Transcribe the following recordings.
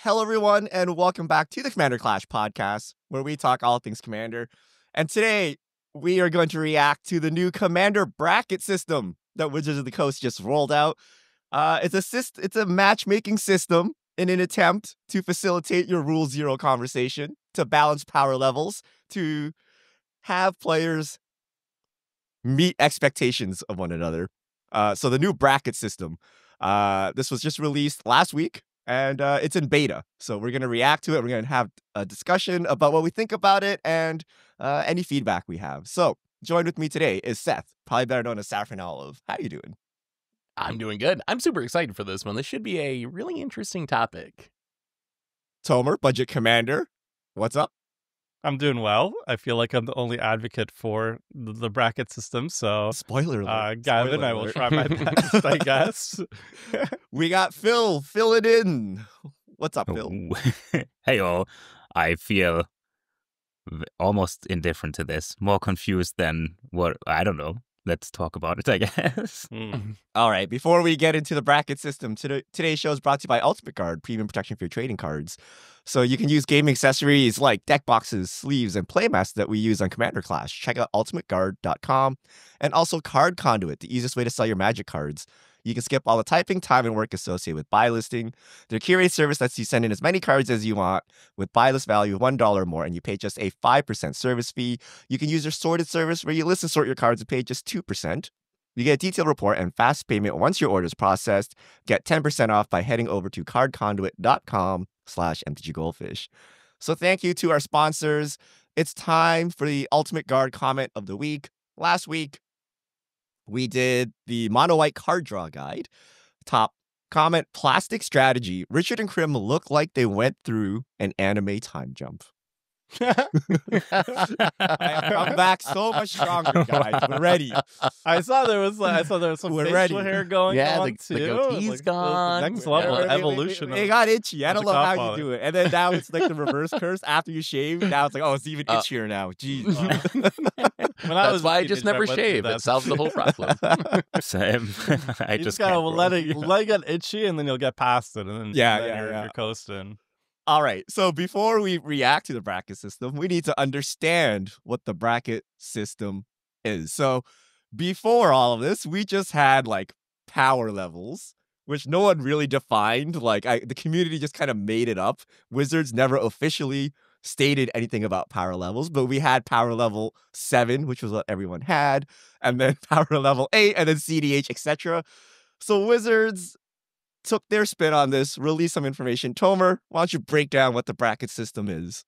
Hello, everyone, and welcome back to the Commander Clash podcast, where we talk all things Commander. And today, we are going to react to the new Commander bracket system that Wizards of the Coast just rolled out. It's a matchmaking system in an attempt to facilitate your Rule Zero conversation, to balance power levels, to have players meet expectations of one another. So the new bracket system, this was just released last week, and it's in beta. So we're going to react to it. We're going to have a discussion about what we think about it and any feedback we have. So joined with me today is Seth, probably better known as Saffron Olive. How you doing? I'm doing good. I'm super excited for this one. This should be a really interesting topic. Tomer, Budget Commander. What's up? I'm doing well. I feel like I'm the only advocate for the bracket system. So, Spoiler alert. Gavin, Spoiler I will alert. try my best, I guess. We got Phil. Fill it in. What's up, Phil? Hey all, I feel almost indifferent to this, more confused than what, I don't know. Let's talk about it, I guess. All right, before we get into the bracket system, today's show is brought to you by Ultimate Guard, premium protection for your trading cards. So you can use gaming accessories like deck boxes, sleeves, and playmats that we use on Commander Clash. Check out ultimateguard.com, and also Card Conduit, the easiest way to sell your Magic cards. You can skip all the typing, time, and work associated with buy listing. Their curated service lets you send in as many cards as you want with buy list value of $1 or more, and you pay just a 5% service fee. You can use their sorted service where you list and sort your cards and pay just 2%. You get a detailed report and fast payment once your order is processed. Get 10% off by heading over to cardconduit.com/mtggoldfish. So thank you to our sponsors. It's time for the Ultimate Guard comment of the week. Last week, we did the Mono White card draw guide. Top comment, plastic strategy. Richard and Krim look like they went through an anime time jump. I have come back so much stronger, guys. We're ready. I saw there was some We're facial ready. hair going on the too. goatee's gone. The next level It evolution. got itchy. I don't know how you Magic do it. And then now it's like the reverse curse. After you shave, now it's like, oh, it's even itchier now. Jeez. That's why I just never shave. It solves the whole problem. Same. I You just gotta let it get itchy, and then you'll get past it, and then you're coasting. All right, so before we react to the bracket system, we need to understand what the bracket system is. So before all of this, we just had like power levels, which no one really defined. Like the community just kind of made it up. Wizards never officially stated anything about power levels, but we had power level 7, which was what everyone had, and then power level 8, and then CDH, etc. So Wizards took their spin on this, released some information. Tomer, why don't you break down what the bracket system is?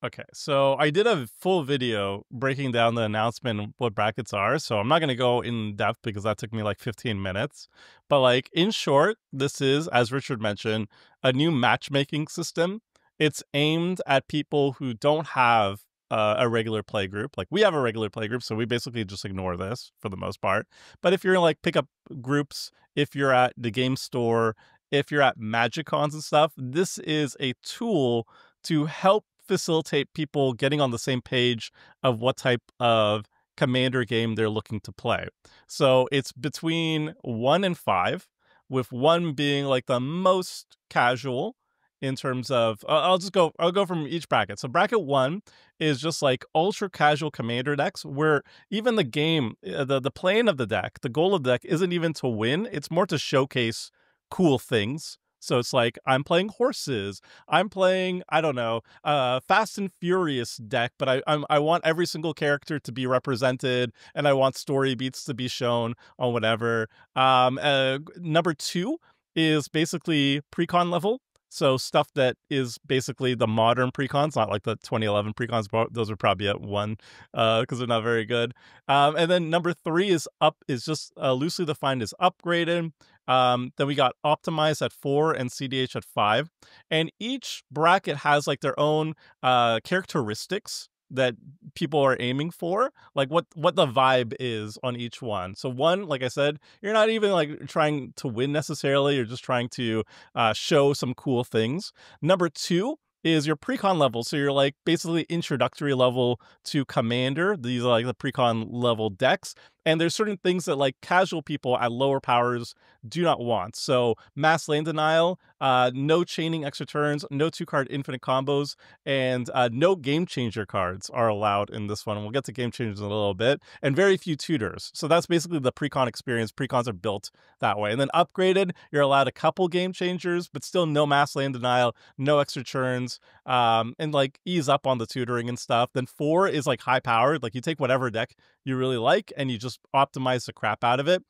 Okay, so I did a full video breaking down the announcement of what brackets are, so I'm not going to go in depth because that took me like 15 minutes. But like in short, this is, as Richard mentioned, a new matchmaking system. It's aimed at people who don't have a regular play group. Like we have a regular play group, so we basically just ignore this for the most part. But if you're in like pickup groups, if you're at the game store, if you're at MagicCons and stuff, this is a tool to help facilitate people getting on the same page of what type of Commander game they're looking to play. So it's between 1 and 5, with 1 being like the most casual in terms of, I'll go from each bracket. So bracket 1 is just like ultra casual Commander decks where even the game, the playing of the deck, the goal of the deck isn't even to win. It's more to showcase cool things. So it's like, I'm playing horses. I'm playing, I don't know, Fast and Furious deck, but I want every single character to be represented, and I want story beats to be shown on whatever. Number 2 is basically precon level. So stuff that is basically the modern precons, not like the 2011 precons. Those are probably at 1 because they're not very good. And then number 3 is just loosely defined as upgraded. Then we got optimized at 4 and CDH at 5. And each bracket has like their own characteristics that people are aiming for, like what the vibe is on each one. So 1, like I said, you're not even like trying to win necessarily, you're just trying to show some cool things. Number 2 is your precon level. So you're like basically introductory level to Commander. These are like the precon level decks. And there's certain things that like casual people at lower powers do not want. So mass land denial, no chaining extra turns, no 2-card infinite combos, and no game changer cards are allowed in this one. And we'll get to game changers in a little bit. And very few tutors. So that's basically the precon experience. Precons are built that way. And then upgraded, you're allowed a couple game changers, but still no mass land denial, no extra turns, and like ease up on the tutoring and stuff. Then 4 is like high powered. Like you take whatever deck you really like and you just optimize the crap out of it.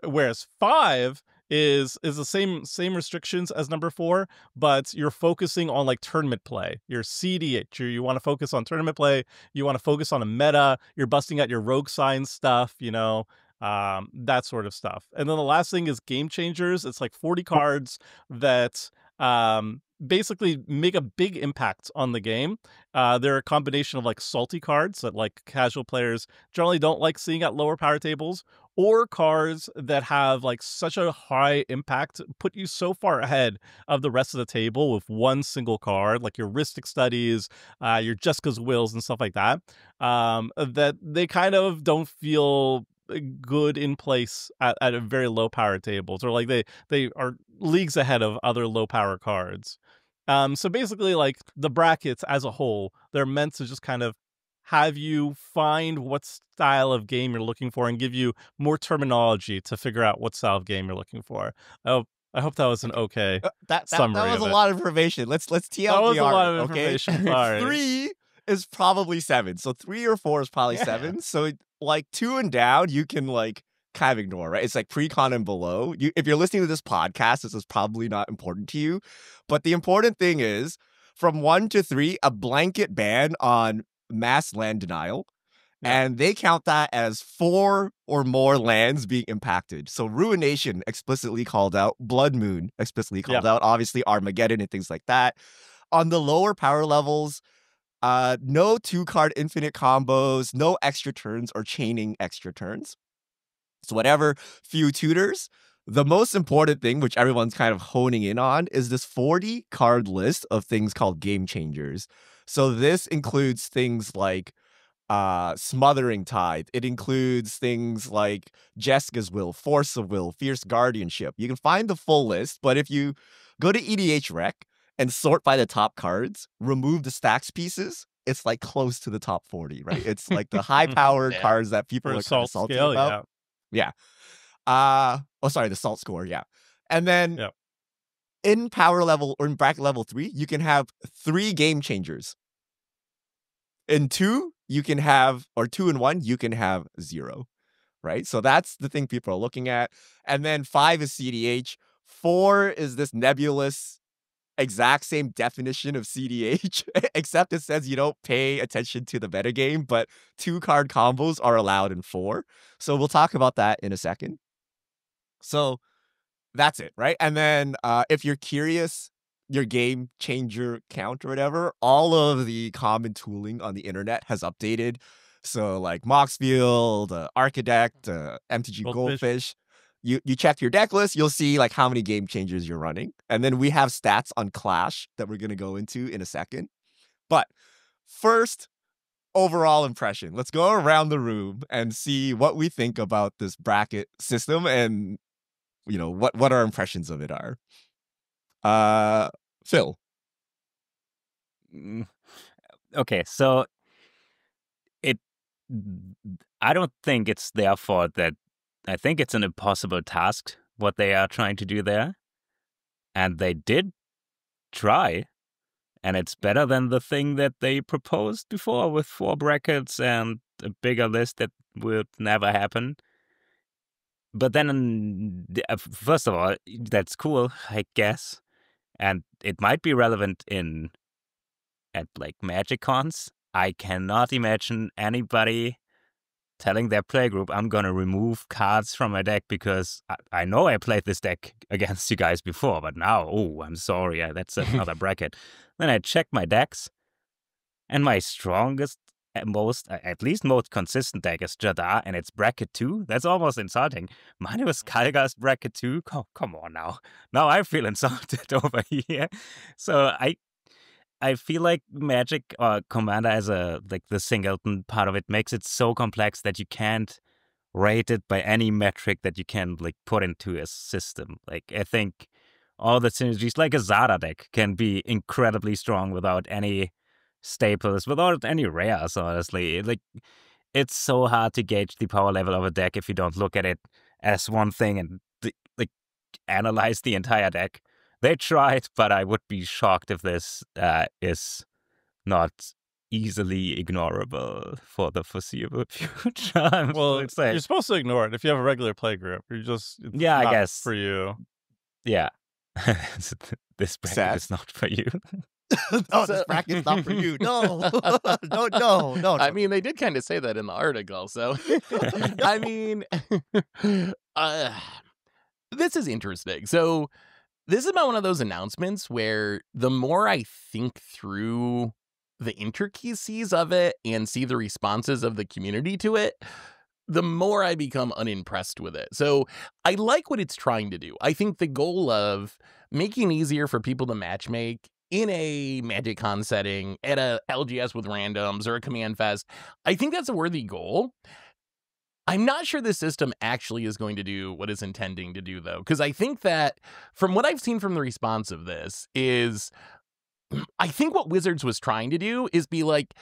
Whereas 5 is the same restrictions as number 4, but you're focusing on like tournament play. You're CDH. You want to focus on tournament play. You want to focus on a meta. You're busting out your rogue sign stuff, that sort of stuff. And then the last thing is game changers. It's like 40 cards that basically make a big impact on the game. They're a combination of like salty cards that like casual players generally don't like seeing at lower power tables, or cards that have like such a high impact, put you so far ahead of the rest of the table with one single card, like your Rhystic Studies, your Jessica's Wills and stuff like that, that they kind of don't feel good in place at a very low power tables, or like they are leagues ahead of other low power cards. So basically, like the brackets as a whole, they're meant to just kind of have you find what style of game you're looking for and give you more terminology to figure out what style of game you're looking for. I hope that was an okay That summary was of a it. lot of information. Let's TLDR. That was a lot of okay? information. Sorry. 3 is probably 7. So 3 or 4 is probably 7. So like 2 and down, you can like kind of ignore, right? It's like pre-con and below. If you're listening to this podcast, this is probably not important to you. But the important thing is from 1 to 3, a blanket ban on mass land denial. Yeah. And they count that as 4 or more lands being impacted. So Ruination explicitly called out, Blood Moon explicitly called out, obviously Armageddon and things like that. On the lower power levels, no 2-card infinite combos, no extra turns or chaining extra turns. So whatever, few tutors. The most important thing, which everyone's kind of honing in on, is this 40 card list of things called game changers. So this includes things like Smothering Tide. It includes things like Jessica's Will, Force of Will, Fierce Guardianship. You can find the full list, but if you go to EDH Rec and sort by the top cards, remove the stacks pieces, it's like close to the top 40, right? It's like the high-powered cards that people For are a kind of salt salty scale, about. yeah. The salt score, yeah. And then in power level or in bracket level 3, you can have 3 game changers. In 2, you can have, or 2 and 1, you can have 0, right? So that's the thing people are looking at. And then 5 is CDH. 4 is this nebulous, exact same definition of CDH, except it says you don't pay attention to the metagame, but 2-card combos are allowed in 4. So we'll talk about that in a second. So that's it, right? And then if you're curious, your game changer count or whatever, all of the common tooling on the internet has updated. So like Moxfield, Architect, MTG Goldfish. You check your deck list, you'll see like how many game changers you're running. And then we have stats on Clash that we're going to go into in a second. But first, overall impression. Let's go around the room and see what we think about this bracket system and what our impressions of it are. Phil. Okay, so I don't think it's their fault that I think it's an impossible task what they are trying to do there. And they did try, and it's better than the thing that they proposed before with 4 brackets and a bigger list that would never happen. But then, first of all, that's cool, I guess. And it might be relevant at like Magic cons. I cannot imagine anybody telling their playgroup, I'm going to remove cards from my deck because I know I played this deck against you guys before, but now, I'm sorry, that's another bracket. Then I check my decks, and my strongest, at least most consistent deck is Jadar, and it's bracket 2. That's almost insulting. Mine was Khalga's bracket 2. Come on now. Now I feel insulted over here. So I feel like Magic or Commander as the singleton part of it makes it so complex that you can't rated by any metric that you can like put into a system. Like I think all the synergies, like a Zada deck, can be incredibly strong without any staples, without any rares. Honestly, like it's so hard to gauge the power level of a deck if you don't look at it as one thing and like analyze the entire deck. They tried, but I would be shocked if this is not easily ignorable for the foreseeable future. Well, I'd say. you're supposed to ignore it if you have a regular play group. It's Yeah, I not guess. for you. Yeah. This bracket Sad. is not for you. No, this bracket's not for you. No, no. I mean, they did kind of say that in the article. So, I mean, this is interesting. So, this is about one of those announcements where the more I think through the intricacies of it and see the responses of the community to it, the more I become unimpressed with it. So I like what it's trying to do. I think the goal of making it easier for people to matchmake in a Magic Con setting, at a LGS with randoms or a Command Fest, I think that's a worthy goal. I'm not sure the system actually is going to do what it's intending to do, though, because I think that from what I've seen from the response of this is, I think what Wizards was trying to do is be like,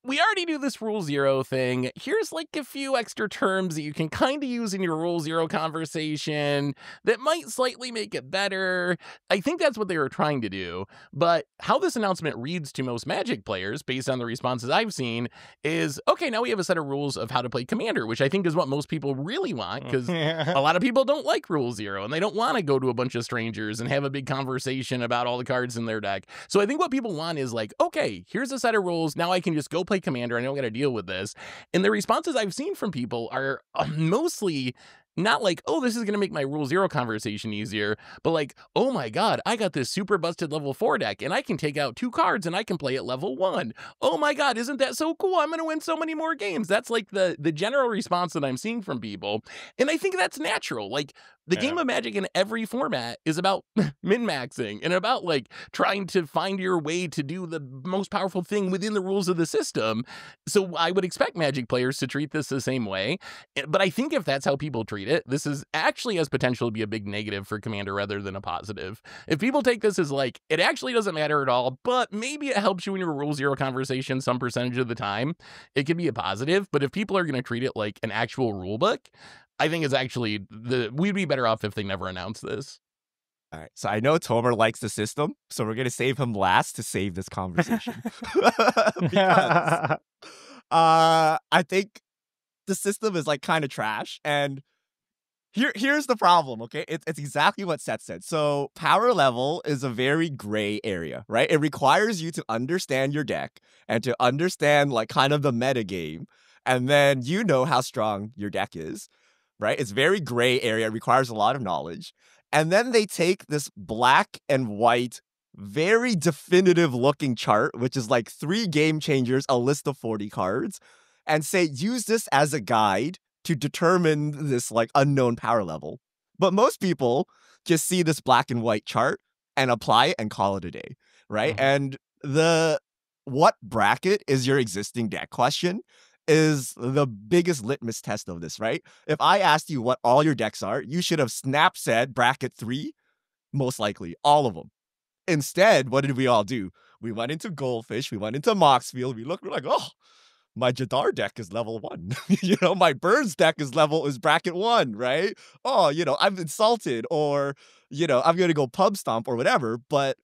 we already do this Rule Zero thing. Here's like a few extra terms that you can kind of use in your Rule Zero conversation that might slightly make it better. I think that's what they were trying to do. But how this announcement reads to most Magic players, based on the responses I've seen, is, okay, now we have a set of rules of how to play Commander, which I think is what most people really want, because a lot of people don't like Rule Zero, and they don't want to go to a bunch of strangers and have a big conversation about all the cards in their deck. So I think what people want is like, okay, here's a set of rules. Now I can just go play Commander. I don't got to deal with this. And the responses I've seen from people are mostly not like, oh, this is going to make my Rule Zero conversation easier, but like, oh my God, I got this super busted level 4 deck and I can take out 2 cards and I can play at level 1. Oh my God, isn't that so cool? I'm going to win so many more games. That's like the general response that I'm seeing from people. And I think that's natural. Like, the game of Magic in every format is about min-maxing and about like trying to find your way to do the most powerful thing within the rules of the system. So I would expect Magic players to treat this the same way. But I think if that's how people treat it, this is actually has potential to be a big negative for Commander rather than a positive. If people take this as like, it actually doesn't matter at all, but maybe it helps you in your Rule Zero conversation some percentage of the time, it can be a positive. But if people are going to treat it like an actual rule book, I think it's actually we'd be better off if they never announced this. All right, so I know Tomer likes the system, so we're gonna save him last to save this conversation. Because I think the system is like kind of trash, and here's the problem. Okay, it's exactly what Seth said. So power level is a very gray area, right? It requires you to understand your deck and to understand like kind of the meta game, and then you know how strong your deck is. Right? It's very gray area. It requires a lot of knowledge. And then they take this black and white, very definitive looking chart, which is like 3 game changers, a list of 40 cards, and say, use this as a guide to determine this like unknown power level. But most people just see this black and white chart and apply it and call it a day, right? Mhm. And what bracket is your existing deck question is the biggest litmus test of this, right? If I asked you what all your decks are, you should have snap said bracket 3, most likely, all of them. Instead, what did we all do? We went into Goldfish, we went into Moxfield, we're like, oh, my Jadar deck is level 1. My Birds deck is bracket 1, right? Oh, I'm insulted, or, I'm going to go pub stomp or whatever, but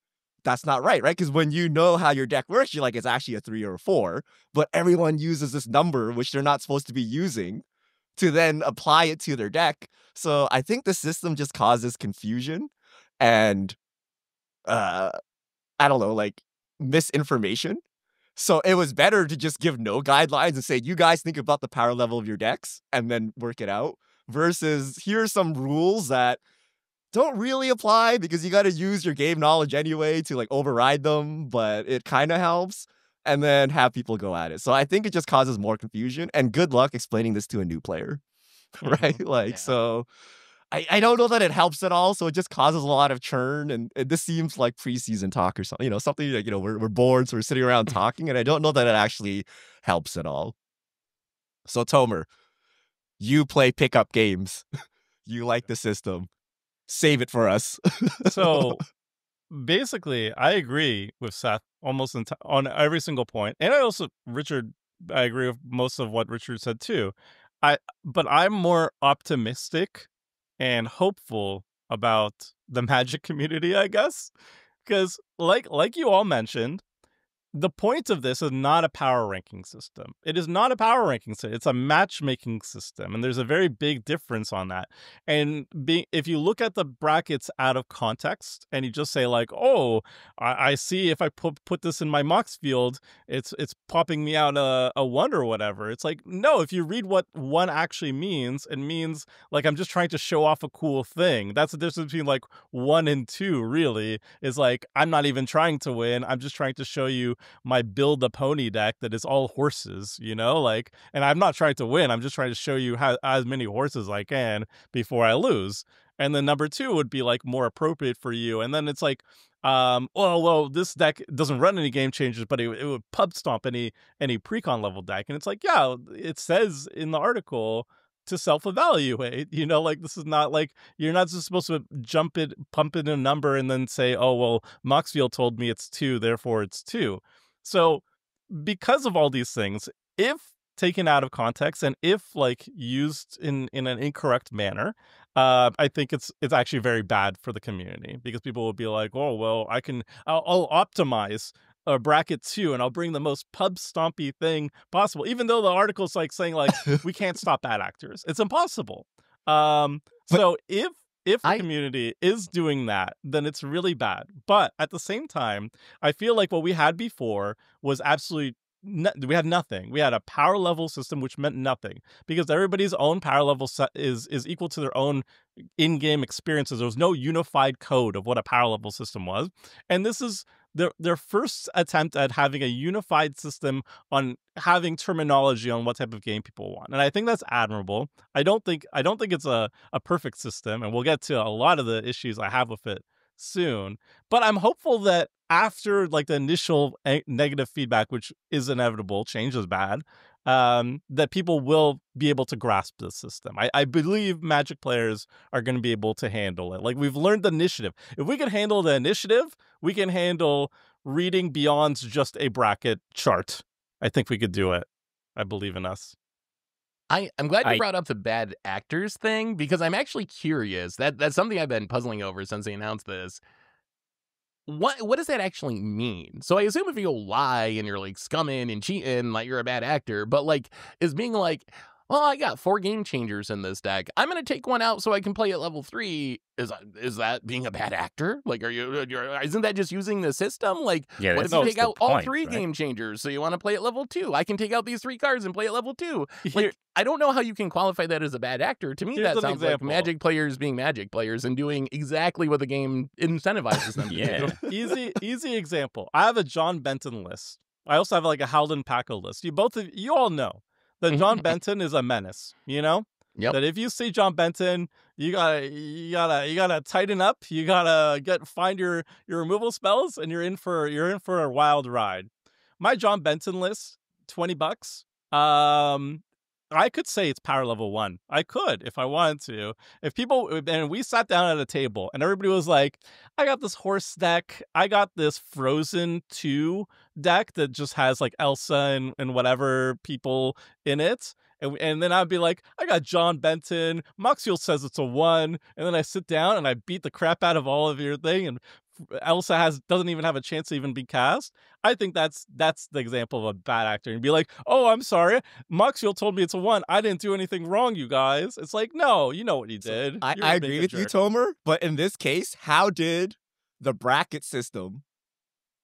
that's not right? Because when you know how your deck works, you're like, it's actually a 3 or a 4, but everyone uses this number, which they're not supposed to be using, to then apply it to their deck. So I think the system just causes confusion and, I don't know, like misinformation. So it was better to just give no guidelines and say, you guys think about the power level of your decks and then work it out, versus here are some rules that don't really apply because you got to use your game knowledge anyway to like override them, but it kind of helps, and then have people go at it. So I think it just causes more confusion, and good luck explaining this to a new player, right? So I don't know that it helps at all. So it just causes a lot of churn, and this seems like preseason talk or something, something like, we're bored, so we're sitting around talking, and I don't know that it actually helps at all. So Tomer, You play pickup games. You like the system. Save it for us. So basically, I agree with Seth almost on every single point, and Richard, I agree with most of what Richard said too. But I'm more optimistic and hopeful about the Magic community, I guess, because like you all mentioned, the point of this is not a power ranking system. It is not a power ranking system. It's a matchmaking system. And there's a very big difference on that. And if you look at the brackets out of context and you just say like, oh, I see if I put this in my Mox field, it's popping me out a 1 or whatever. It's like, no, if you read what 1 actually means, it means like I'm just trying to show off a cool thing. That's the difference between like 1 and 2 really is like, I'm not even trying to win. I'm just trying to show you my build a pony deck that is all horses, like, and I'm not trying to win. I'm just trying to show you how as many horses I can before I lose. And then number 2 would be like more appropriate for you. And then it's like, well, this deck doesn't run any game changers, but it would pub stomp any precon level deck. And it's like, yeah, it says in the article to self-evaluate, like this is not like you're not just supposed to pump in a number and then say, oh, well, Moxfield told me it's 2, therefore it's 2. So because of all these things, if taken out of context and if like used in an incorrect manner, I think it's actually very bad for the community because people will be like, oh, well, I'll optimize a bracket 2 and I'll bring the most pub stompy thing possible, even though the article's like saying like we can't stop bad actors. It's impossible. So if the community is doing that, then it's really bad. But at the same time, I feel like what we had before was absolutely we had nothing. We had a power level system, which meant nothing because everybody's own power level set is equal to their own in-game experiences. There was no unified code of what a power level system was. And this is their first attempt at having a unified system on having terminology on what type of game people want. And I think that's admirable. I don't think it's a perfect system, and we'll get to a lot of the issues I have with it soon. But I'm hopeful that after like the initial negative feedback, which is inevitable, change is bad, that people will be able to grasp this system. I believe Magic players are going to be able to handle it. Like we've learned the initiative. If we can handle the initiative, we can handle reading beyond just a bracket chart. I think we could do it. I believe in us. I'm glad you brought up the bad actors thing because I'm actually curious. That's something I've been puzzling over since they announced this. What does that actually mean? So I assume if you lie and you're like scumming and cheating, like you're a bad actor, but like is being like, well, I got 4 game changers in this deck. I'm gonna take 1 out so I can play at level 3. Is that being a bad actor? Like, isn't that just using the system? Like, yeah, what if you take out all 3 game changers? So you want to play at level 2? I can take out these 3 cards and play at level 2. Like, I don't know how you can qualify that as a bad actor. To me, that sounds like Magic players being Magic players and doing exactly what the game incentivizes them to do. Easy example. I have a John Benton list. I also have like a Haldon Paco list. You all know that John Benton is a menace, Yep. That if you see John Benton, you gotta tighten up. You gotta find your removal spells, and you're in for a wild ride. My John Benton list, $20. I could say it's power level 1. I could if I wanted to. And we sat down at a table and everybody was like, I got this horse deck. I got this Frozen 2 deck that just has like Elsa and whatever people in it. And then I'd be like, I got John Benton. Moxiel says it's a 1. And then I sit down and I beat the crap out of all of your thing. And Elsa doesn't even have a chance to even be cast. I think that's the example of a bad actor and be like, oh, I'm sorry, Moxiel told me it's a 1. I didn't do anything wrong, you guys. It's like, no, you know what he did. I agree with you, Tomer, but in this case, how did the bracket system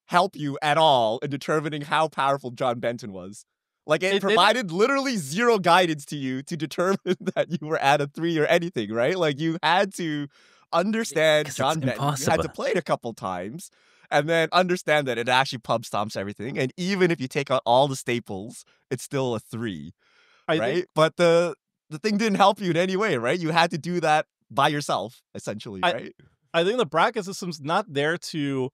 help you at all in determining how powerful John Benton was? Like it provided literally 0 guidance to you to determine that you were at a 3 or anything, right? Like you had to understand John Benton. You had to play it a couple times and then understand that it actually pub stomps everything. And even if you take out all the staples, it's still a 3, right? But the thing didn't help you in any way, right? You had to do that by yourself, essentially, right? I think the bracket system's not there to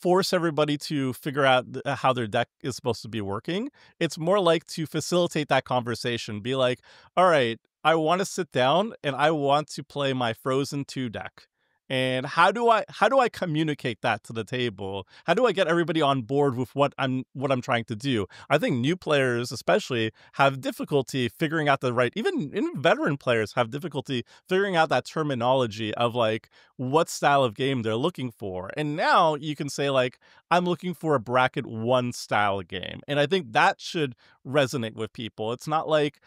force everybody to figure out how their deck is supposed to be working. It's more like to facilitate that conversation. Be like, all right, I want to sit down and I want to play my Frozen 2 deck. And how do I communicate that to the table? How do I get everybody on board with what I'm trying to do? I think new players especially have difficulty figuring out the right, even veteran players have difficulty figuring out that terminology of like what style of game they're looking for. And now you can say like, I'm looking for a bracket 1 style game. And I think that should resonate with people. It's not like,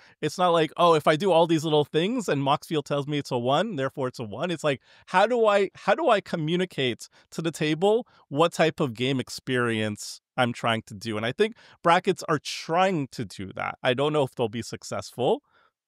oh, if I do all these little things and Moxfield tells me it's a 1, therefore it's a 1. It's like, how do I communicate to the table what type of game experience I'm trying to do? And I think brackets are trying to do that. I don't know if they'll be successful.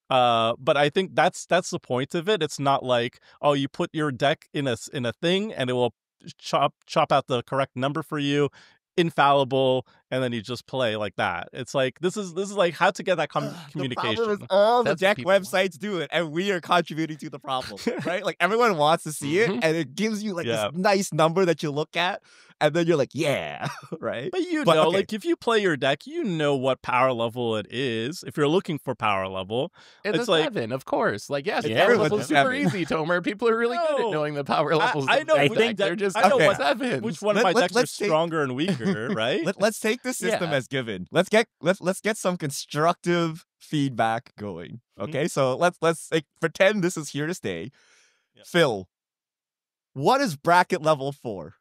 But I think that's the point of it. It's not like, oh, you put your deck in a thing and it will chop out the correct number for you, infallible, and then you just play like that. It's like this is like how to get that communication. The problem is all the That's deck people. websites do it, and we are contributing to the problem, right? Like everyone wants to see it, Mhm. and it gives you like Yeah. this nice number that you look at, and then you're like, yeah, right? But you But, know, okay. like if you play your deck, you know what power level it is. If you're looking for power level, It's it's a like 7, of course. Like, yes, Yeah, power everyone's level's a super 7. easy, Tomer. People are really good No. at knowing the power levels. I of know their which deck. deck- They're just I know Okay. what- sevens. which one of my decks are let's take- stronger and weaker, right? Let's take the system Yeah. as given. Let's get some constructive feedback going. Okay, so let's like, pretend this is here to stay. Yeah. Phil, what is bracket level 4?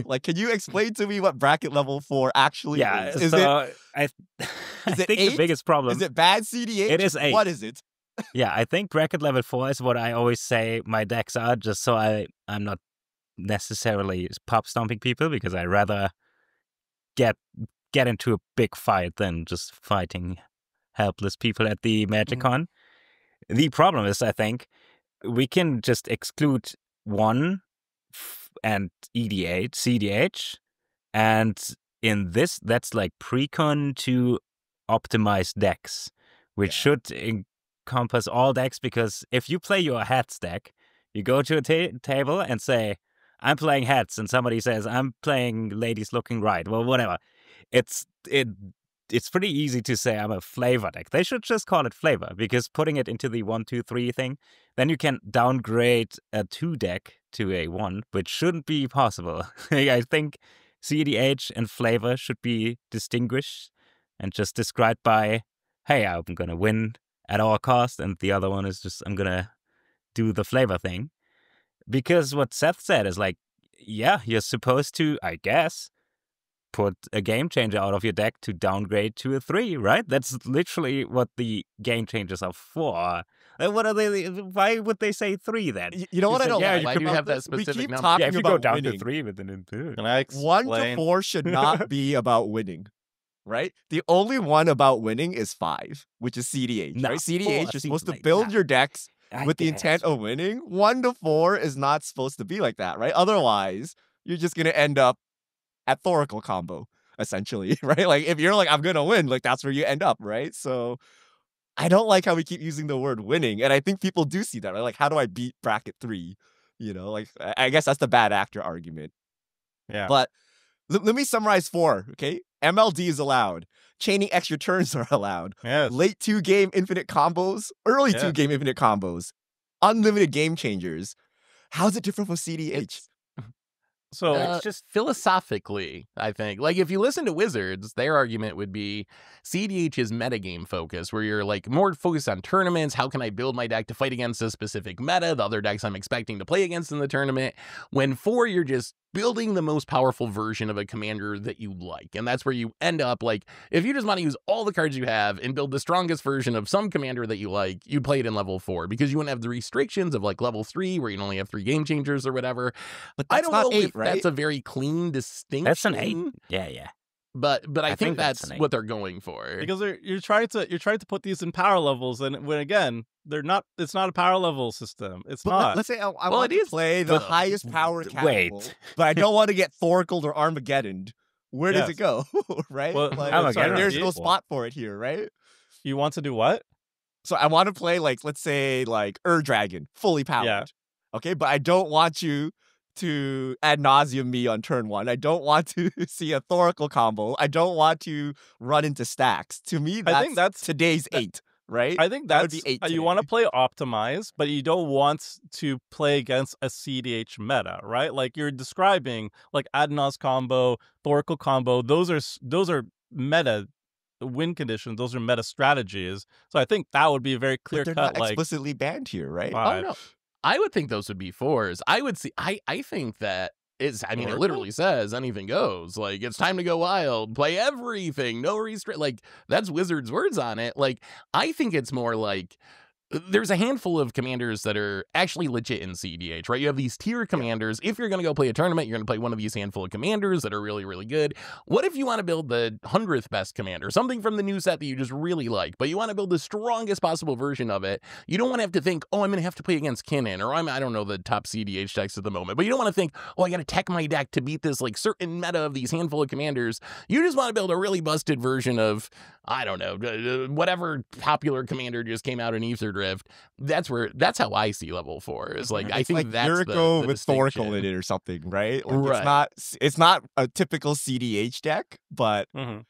Like, can you explain to me what bracket level 4 actually Yeah, is? Is so I it think 8? the biggest problem. it bad CDH? It is 8. What is it? Yeah, I think bracket level 4 is what I always say my decks are, just so I'm not necessarily pop stomping people, because I rather get into a big fight than just fighting helpless people at the MagicCon. The problem is, I think, we can just exclude 1 and EDH, CDH, and in this, that's like precon to optimized decks, which should encompass all decks, because if you play your hats deck, you go to a table and say, I'm playing hats, and somebody says, I'm playing ladies looking right. Well, whatever. It's pretty easy to say I'm a flavor deck. They should just call it flavor, because putting it into the 1, 2, 3 thing, then you can downgrade a 2 deck to a 1, which shouldn't be possible. I think CDH and flavor should be distinguished and just described by, hey, I'm going to win at all cost, and the other one is just, I'm going to do the flavor thing. Because what Seth said is like, yeah, you're supposed to, I guess, put a game changer out of your deck to downgrade to a 3, right? That's literally what the game changers are for. What are they? Why would they say 3 then? You know what I said, don't yeah, like why do you about have that this? We specific keep number? talking Yeah, if you about go down winning. to 3 with an input. Can I 1 to explain? 4 should not be about winning, right? The only one about winning is 5, which is CDH, Nah, right? 4 CDH, you're seems supposed to like build that. your decks I with the guess. intent of winning. 1 to 4 is not supposed to be like that, right? Otherwise, you're just going to end up at Thoracle combo, essentially, right? Like, if you're like, I'm going to win, like, that's where you end up, right? So I don't like how we keep using the word winning. And I think people do see that, right? Like, how do I beat bracket 3? You know, like, I guess that's the bad actor argument. Yeah. But let me summarize 4, okay? MLD is allowed. Chaining extra turns are allowed. Yes. Late 2-game infinite combos, early Yeah. 2-game infinite combos, unlimited game changers. How's it different from CDH? So It's just philosophically, I think. Like, if you listen to Wizards, their argument would be CDH is metagame focused, where you're like more focused on tournaments. How can I build my deck to fight against a specific meta, the other decks I'm expecting to play against in the tournament? When 4, you're just building the most powerful version of a commander that you like. And that's where you end up. Like, if you just want to use all the cards you have and build the strongest version of some commander that you like, you play it in level 4, because you wouldn't have the restrictions of like level 3, where you only have 3 game changers or whatever. But I that's don't not know 8, if right? that's a very clean distinction. That's an 8. Yeah. But I think think that's that's an 8. what they're going for. because you're trying to put these in power levels, and when again they're not. It's not a power level system. It's But not. let's say I Well, want it to is, play the though. highest power Wait. capital, but I don't want to get Thoracled or Armageddon. Where does Yes. it go? Right? Well, Like, Armageddon there's is no equal. spot for it here, right? You want to do what? So I want to play, like, let's say, like, Dragon, fully powered. Yeah. Okay, but I don't want you to ad nauseum me on turn 1. I don't want to see a Thoracle combo. I don't want to run into stacks. To me, I think that's today's 8, right? I think That would that's be 8 you want to today. play optimize, but you don't want to play against a CDH meta, right? Like you're describing, like Adnos combo, Thoracle combo. Those are meta win conditions. Those are meta strategies. So I think that would be a very But clear they're cut. not Like explicitly banned here, right? Oh five. no, I would think those would be 4s. I would see. I think that is. I mean, it Oracle? literally says anything goes. Like it's time to go wild, play everything, no restrict. Like that's Wizards' words on it. Like I think it's more like there's a handful of commanders that are actually legit in CDH, right? You have these tier commanders. If you're going to go play a tournament, you're going to play one of these handful of commanders that are really, really good. What if you want to build the 100th best commander, something from the new set that you just really like, but you want to build the strongest possible version of it? You don't want to have to think, oh, I'm going to have to play against Kinnan, or I don't know the top CDH decks at the moment, but you don't want to think, oh, I got to tech my deck to beat this like certain meta of these handful of commanders. You just want to build a really busted version of, I don't know, whatever popular commander just came out in Aether Drift. That's how I see level 4. Is like I It's think like that's Yuriko the with Thoracle distinction. in it or something, right? Like Right. it's not a typical CDH deck, but Mhm.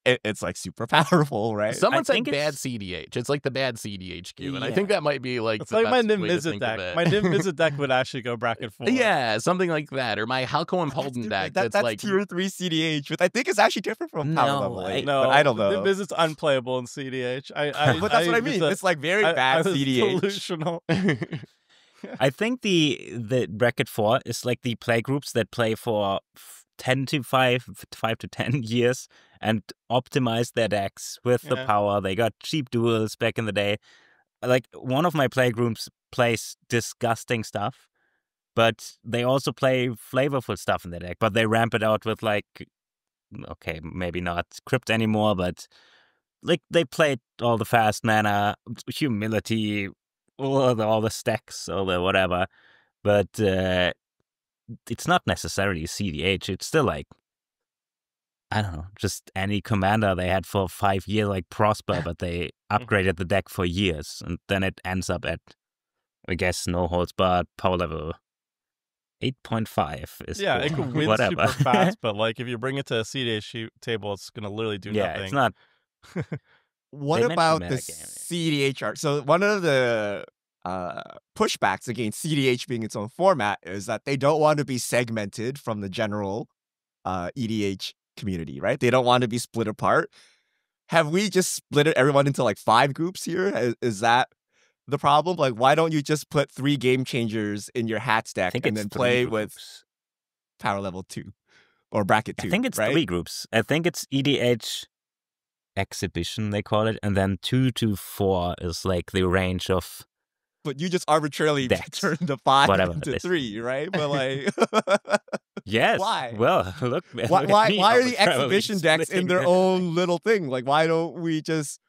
it's like super powerful, right? Someone said think bad it's- CDH. It's like the bad CDHQ, and I Yeah. think that might be like It's the like my best way to Niv-Mizzet think of deck. it. My Niv-Mizzet deck would actually go bracket 4. Yeah, something like that, or my Halco and That's Polden different. deck. That's That's like tier 3 CDH, which I think is actually different from power No, level 8. No, but I don't know. Niv-Mizzet's unplayable in CDH. But that's what I mean. It's like very bad was CDH. delusional. I think the bracket 4 is like the play groups that play for 10 to 5 to 10 years and optimize their decks with the Yeah. power. They got cheap duels back in the day. Like one of my play groups plays disgusting stuff, but they also play flavorful stuff in their deck, but they ramp it out with like, okay, maybe not Crypt anymore, but like they played all the fast mana, humility, all the stacks, all the whatever. But it's not necessarily CDH. It's still like, I don't know, just any commander they had for 5 years, like Prosper, but they upgraded the deck for years. And then it ends up at, I guess, no holds barred power level 8.5 is Yeah, cool. it could win Whatever. super fast, but like if you bring it to a CDH table, it's gonna literally do Yeah, nothing. it's not. What They mentioned about the metagame, CDH art? So one of the pushbacks against CDH being its own format is that they don't want to be segmented from the general EDH community, right? They don't want to be split apart. Have we just split everyone into like 5 groups here? Is that the problem? Like, why don't you just put 3 game changers in your hat I stack think and it's then 3 play with groups. power level 2 or bracket 2? I think it's right? 3 groups. I think it's EDH exhibition, they call it. And then 2 to 4 is like the range of. But you just arbitrarily Decks. turn the 5 Whatever it into is. 3, right? But like, Yes. Why? Well, look. why me are the arbitrarily exhibition decks in splitting their it. own little thing? Like, why don't we just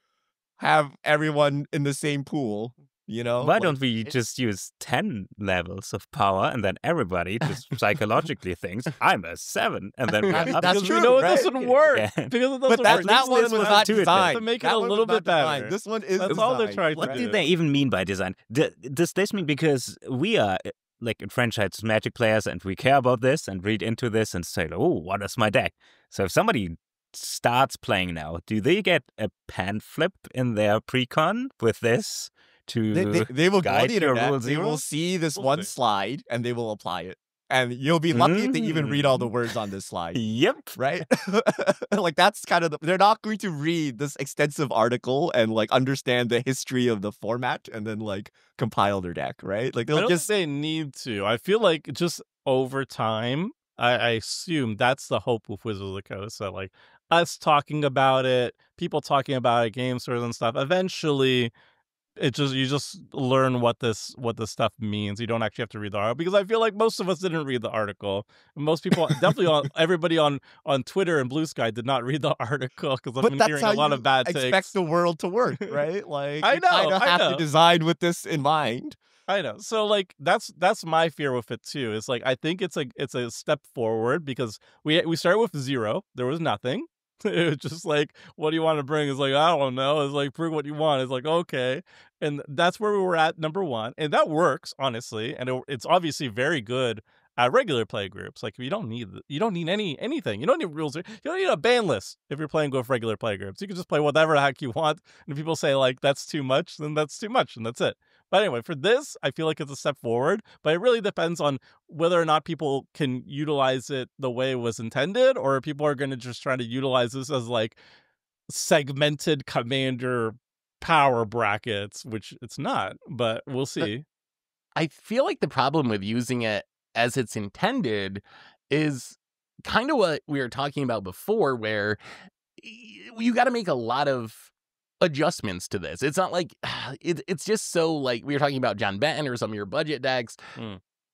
have everyone in the same pool? You know? Why Like, don't we just use 10 levels of power and then everybody just psychologically thinks I'm a 7 and then we're I mean, up that's because to we true, know it right? doesn't work. Yeah. Because it doesn't But that, work. that These one lists was have not to it then. designed. to make it That a one little was not bit better. designed. This one is That's all they're designed. trying to What do. did they even mean by design? Does this mean because we are like enfranchised Magic players and we care about this and read into this and say, oh, what is my deck? So if somebody starts playing now, do they get a pan flip in their precon with this to They will go on guide the your internet. rule They will zero? see this We'll one see. slide and they will apply it. And you'll be lucky if they even read all the words on this slide. Yep. Right? Like that's kind of they're not going to read this extensive article and like understand the history of the format and then like compile their deck, right? Like I they'll don't just think they need to. I feel like just over time, I assume that's the hope with Wizards of the Coast. That like us talking about it, people talking about it, game stores and stuff. Eventually, you just learn what this stuff means. You don't actually have to read the article because I feel like most of us didn't read the article. Most people, definitely everybody on Twitter and Blue Sky did not read the article because I've but been that's hearing how a lot you of bad expect takes. the world to work, right? Like I you know, kind of I have know. to design with this in mind. I know. So like that's my fear with it too. It's like I think it's a step forward because we started with 0. There was nothing. It was just like, what do you want to bring? It's like, I don't know. It's like, bring what you want. It's like, okay. And that's where we were at number 1. And that works, honestly. And it's obviously very good at regular play groups. Like you don't need anything. You don't need rules. You don't need a ban list if you're playing with regular play groups. You can just play whatever the heck you want. And if people say like that's too much, then that's too much, and that's it. But anyway, for this, I feel like it's a step forward. But it really depends on whether or not people can utilize it the way it was intended, or people are going to just try to utilize this as like segmented commander power brackets, which it's not, but we'll see. I feel like the problem with using it as it's intended is kind of what we were talking about before, where you got to make a lot of adjustments to this. It's not like it's just so like we were talking about John Benton or some of your budget decks.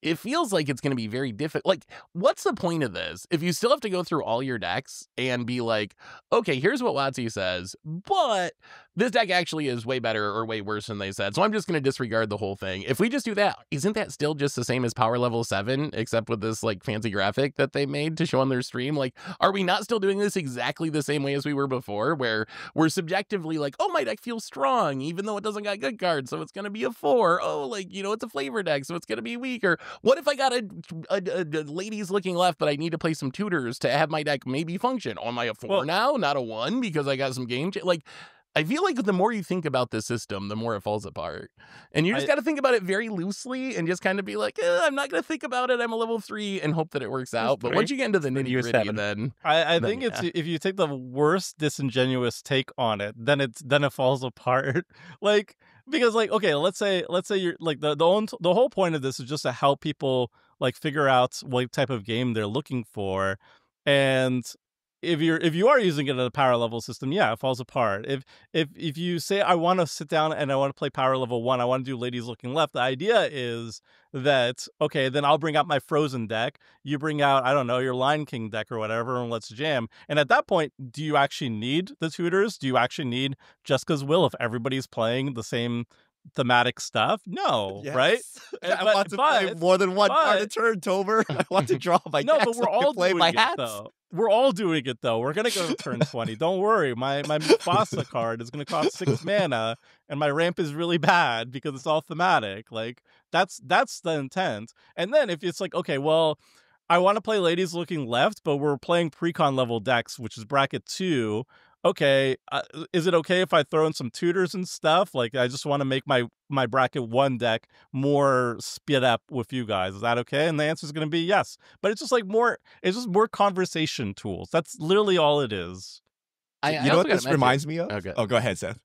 It feels like it's going to be very difficult. Like, what's the point of this if you still have to go through all your decks and be like, okay, here's what WotC says, but this deck actually is way better or way worse than they said, so I'm just going to disregard the whole thing. If we just do that, isn't that still just the same as Power Level 7, except with this, like, fancy graphic that they made to show on their stream? Like, are we not still doing this exactly the same way as we were before, where we're subjectively like, oh, my deck feels strong, even though it doesn't got good cards, so it's going to be a 4. Oh, like, you know, it's a flavor deck, so it's going to be weaker. What if I got a ladies looking left, but I need to play some tutors to have my deck maybe function? Oh, am I a 4 now, not a 1, because I got some game like, I feel like the more you think about this system, the more it falls apart. And you just got to think about it very loosely and just kind of be like, I'm not going to think about it. I'm a level 3 and hope that it works out. But once you get into the nitty gritty, then I think it's if you take the worst disingenuous take on it, then it falls apart. Like, because like, okay, let's say you're like the whole point of this is just to help people like figure out what type of game they're looking for. And if you are using it in a power level system, yeah, it falls apart. If you say I want to sit down and I want to play power level 1, I want to do ladies looking left, the idea is that okay, then I'll bring out my Frozen deck, you bring out, I don't know, your Lion King deck or whatever, and let's jam. And at that point, do you actually need the tutors? Do you actually need Jessica's Will if everybody's playing the same thematic stuff? No, right? I want to play more than one card a turn, Tober. I want to draw my no, decks but we're all play doing my it, hats. though. We're all doing it though. We're gonna go to turn 20. Don't worry. My Mufasa card is gonna cost 6 mana, and my ramp is really bad because it's all thematic. Like that's the intent. And then if it's like, okay, well, I want to play ladies looking left, but we're playing precon level decks, which is bracket 2. Okay, is it okay if I throw in some tutors and stuff? Like, I just want to make my bracket 1 deck more spit up with you guys. Is that okay? And the answer is going to be yes. But it's just like it's just more conversation tools. That's literally all it is. You know what this reminds me of? Okay. Oh, go ahead, Seth.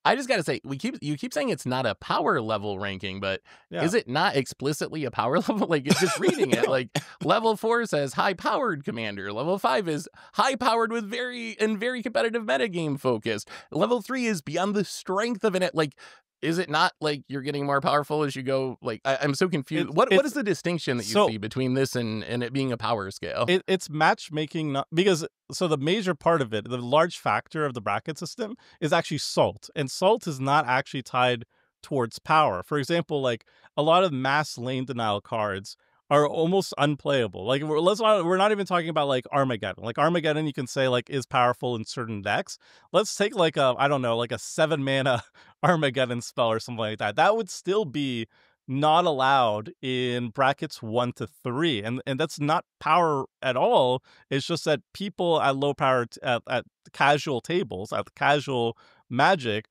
I just got to say, you keep saying it's not a power level ranking, but is it not explicitly a power level? Like, it's just reading it. Like, level 4 says high powered commander. Level 5 is high powered with very competitive metagame focus. Level 3 is beyond the strength of it. Like, is it not like you're getting more powerful as you go? Like, I'm so confused. What is the distinction that you see between this and it being a power scale? It's matchmaking, not because so the major part of it, the large factor of the bracket system is actually salt, and salt is not actually tied towards power. For example, like a lot of mass lane denial cards are almost unplayable. Like we're not even talking about like Armageddon. Like Armageddon, you can say like is powerful in certain decks. Let's take like I don't know, like a 7 mana Armageddon spell or something like that. That would still be not allowed in brackets 1 to 3, and that's not power at all. It's just that people at low power at casual tables, at casual Magic,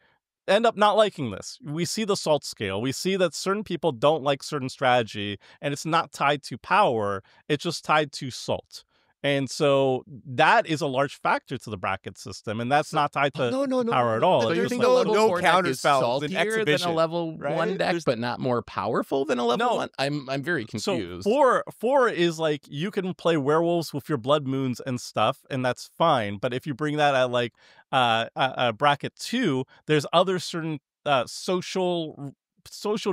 end up not liking this. We see the salt scale. We see that certain people don't like certain strategy, and it's not tied to power. It's just tied to salt. And so that is a large factor to the bracket system, and that's not tied to power at all. So you're saying no level 4 counter deck is spells in saltier than exhibition, a level right? 1 deck, but not more powerful than a level 1? I'm very confused. So four is like you can play werewolves with your blood moons and stuff, and that's fine. But if you bring that at like bracket 2, there's other certain social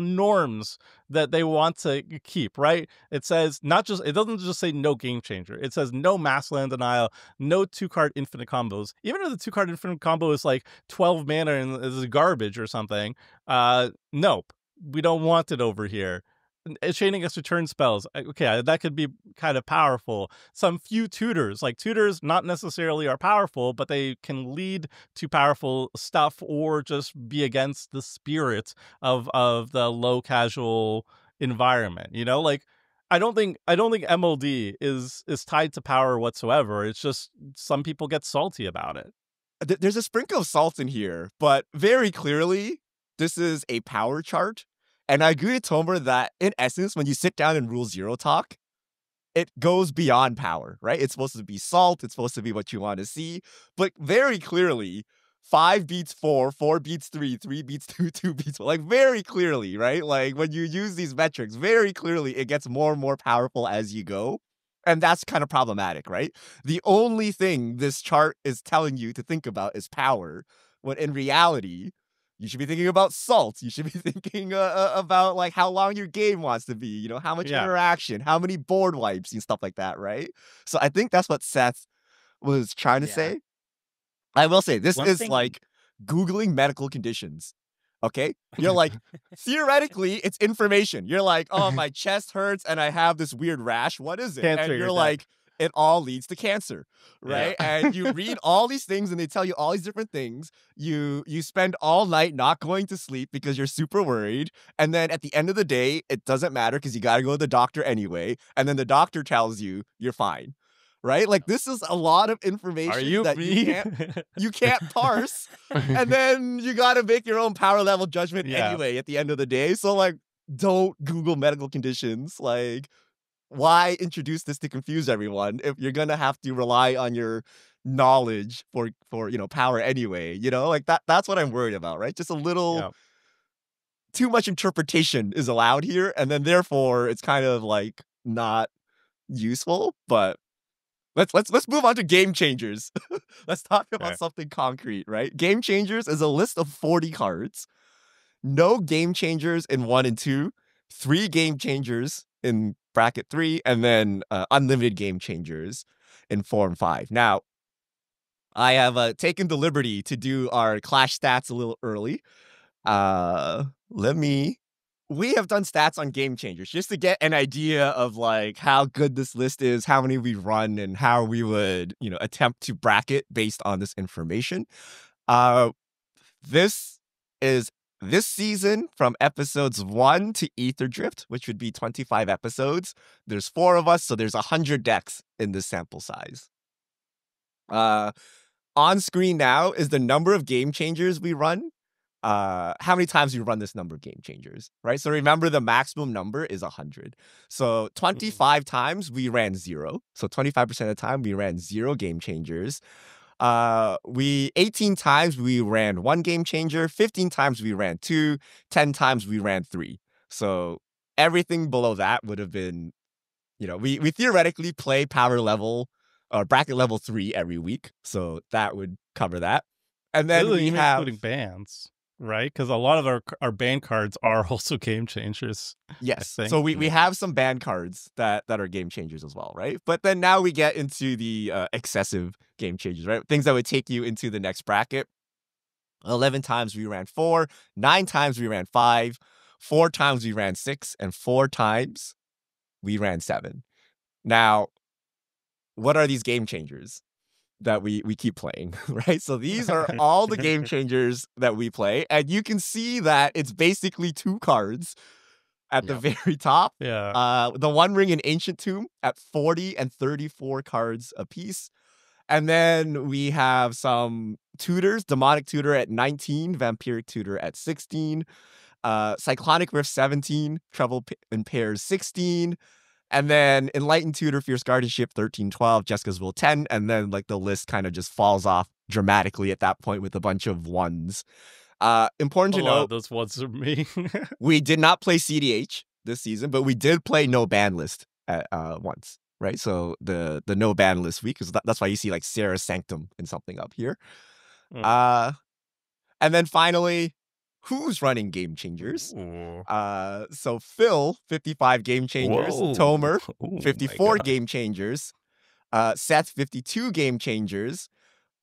norms that they want to keep, right? It says it doesn't just say no game changer. It says no mass land denial, no 2-card infinite combos. Even if the 2-card infinite combo is like 12 mana and is garbage or something, nope. We don't want it over here. Chaining us return spells, okay, that could be kind of powerful. Some few tutors not necessarily are powerful, but they can lead to powerful stuff or just be against the spirit of the low casual environment. You know, like I don't think MLD is tied to power whatsoever. It's just some people get salty about it. There's a sprinkle of salt in here, but very clearly, this is a power chart. And I agree with Tomer that, in essence, when you sit down and Rule Zero talk, it goes beyond power, right? It's supposed to be salt. It's supposed to be what you want to see. But very clearly, 5 beats 4, 4 beats 3, 3 beats 2, 2 beats 1. Like, very clearly, right? Like, when you use these metrics, very clearly, it gets more and more powerful as you go. And that's kind of problematic, right? The only thing this chart is telling you to think about is power, when in reality, you should be thinking about salt. You should be thinking about like how long your game wants to be, you know, how much interaction, how many board wipes and stuff like that, right? So I think that's what Seth was trying to say. I will say, this is like Googling medical conditions. Okay? You're like, theoretically, it's information. You're like, oh, my chest hurts and I have this weird rash. What is it? Cancer, and you're like, it all leads to cancer, right? Yeah. And you read all these things and they tell you all these different things. You spend all night not going to sleep because you're super worried. And then at the end of the day, it doesn't matter because you got to go to the doctor anyway. And then the doctor tells you you're fine. Right? Like, this is a lot of information that you can't parse. And then you got to make your own power level judgment anyway at the end of the day. So, like, don't Google medical conditions. Like, why introduce this to confuse everyone if you're going to have to rely on your knowledge for you know, power anyway? You know, like, that's what I'm worried about, right? Just a little too much interpretation is allowed here. And then, therefore, it's kind of, like, not useful. But Let's move on to game changers. Let's talk about something concrete, right? Game changers is a list of 40 cards. No game changers in 1 and 2, 3 game changers in bracket 3, and then unlimited game changers in 4 and 5. Now, I have taken the liberty to do our Clash stats a little early. We have done stats on game changers just to get an idea of like how good this list is, how many we run, and how we would, you know, attempt to bracket based on this information. This is this season from episodes 1 to Ether Drift, which would be 25 episodes. There's 4 of us, so there's 100 decks in this sample size. On screen now is the number of game changers we run. How many times we run this number of game changers, right? So remember, the maximum number is 100. So 25 times we ran 0. So 25% of the time we ran 0 game changers. 18 times we ran 1 game changer. 15 times we ran 2. 10 times we ran 3. So everything below that would have been, you know, we theoretically play power level or bracket level 3 every week. So that would cover that. And then really, we have including bans. Right, because a lot of our banned cards are also game changers. Yes, so we have some banned cards that are game changers as well, right? But then now we get into the excessive game changers, right? Things that would take you into the next bracket. 11 times we ran 4, 9 times we ran 5, 4 times we ran 6, and 4 times we ran 7. Now, what are these game changers that we keep playing, right? So these are all the game changers that we play, and you can see that it's basically 2 cards at the very top. The One Ring and Ancient Tomb at 40 and 34 cards apiece. And then we have some tutors, Demonic Tutor at 19, Vampiric Tutor at 16, Cyclonic Rift 17, Trouble in Pairs 16, and then Enlightened Tutor, Fierce Guardianship 13, 12, Jessica's Will 10, and then like the list kind of just falls off dramatically at that point with a bunch of 1s. Important to note, those 1s are me. We did not play CDH this season, but we did play no ban list at once, right? So the no ban list week, because that's why you see like Sarah Sanctum and something up here. And then finally, who's running game changers? So Phil, 55 game changers. Whoa. Tomer, 54 game changers. Seth, 52 game changers.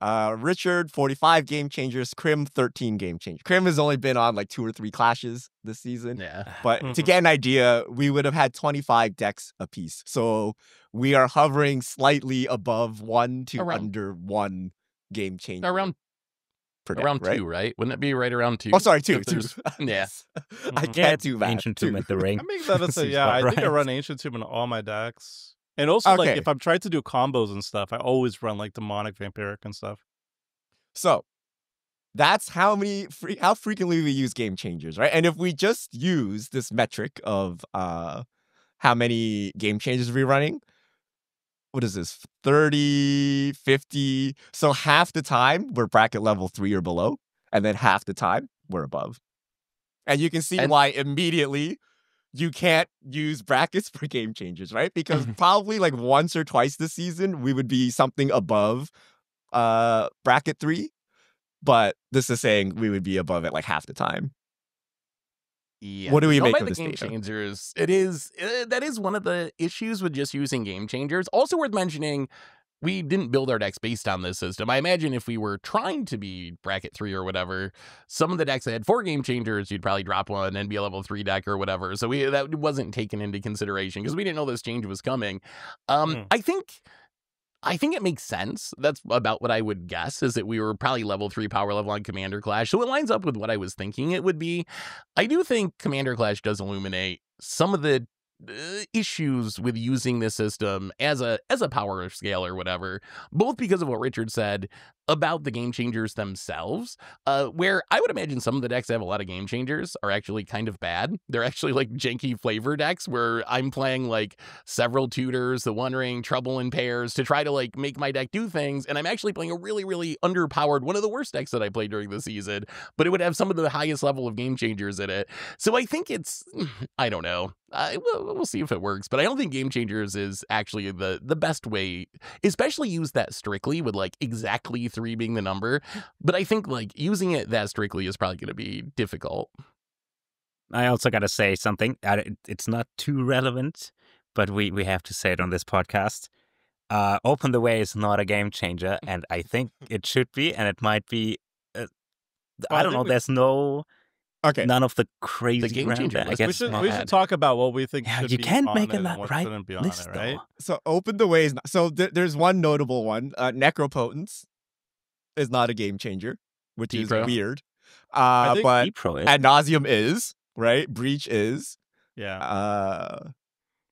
Richard, 45 game changers. Krim, 13 game changers. Krim has only been on like 2 or 3 clashes this season. But to get an idea, we would have had 25 decks apiece. So we are hovering slightly above 1 to under 1 game changer. Around per deck, Around right? 2, right? Wouldn't it be right around 2? Oh, sorry, 2. If there's- Yeah. I Mhm. can't do math. Ancient 2. Tomb at the Ring. I make that as a, Seems yeah, about I think I right. run Ancient Tomb in all my decks. And also, like, Okay. if I'm trying to do combos and stuff, I always run, like, Demonic, Vampiric, and stuff. So that's how frequently we use game changers, right? And if we just use this metric of how many game changers we're running, what is this? 30, 50. So half the time we're bracket level 3 or below, and then half the time we're above. And you can see And- why immediately you can't use brackets for game changers, right? Because probably like once or twice this season we would be something above bracket 3. But this is saying we would be above it like half the time. Yeah, What do we going make by of the this game data? changers? That is one of the issues with just using game changers. Also worth mentioning, we didn't build our decks based on this system. I imagine if we were trying to be bracket 3 or whatever, some of the decks that had 4 game changers, you'd probably drop one and be a level 3 deck or whatever. So that wasn't taken into consideration because we didn't know this change was coming. I think it makes sense. That's about what I would guess, is that we were probably level 3 power level on Commander Clash. So it lines up with what I was thinking it would be. I do think Commander Clash does illuminate some of the issues with using this system as a power scale or whatever, both because of what Richard said about the game changers themselves, where I would imagine some of the decks that have a lot of game changers are actually kind of bad. They're actually like janky flavor decks where I'm playing like several tutors, the One Ring, Trouble in Pairs to try to like make my deck do things, and I'm actually playing a really, really underpowered, one of the worst decks that I played during the season, but it would have some of the highest level of game changers in it. So I think it's, I don't know. We'll see if it works, but I don't think game changers is actually the best way, especially use that strictly with like exactly 3 being the number. But I think like using it that strictly is probably going to be difficult. I also got to say something. It's not too relevant, but we have to say it on this podcast. Open the Way is not a game changer, and I think it should be, and it might be. I don't know. There's none of the crazy game around changer there. I list, guess We should talk about what we think Yeah, should you be can't on make it a and lot what right shouldn't be on list, it, right? though. So Open the Way is not. So there's one notable one. Necropotence is not a game changer, which is D-Pro. weird. I think But E-Pro is. Ad Nauseam is, right? Breach is. Yeah.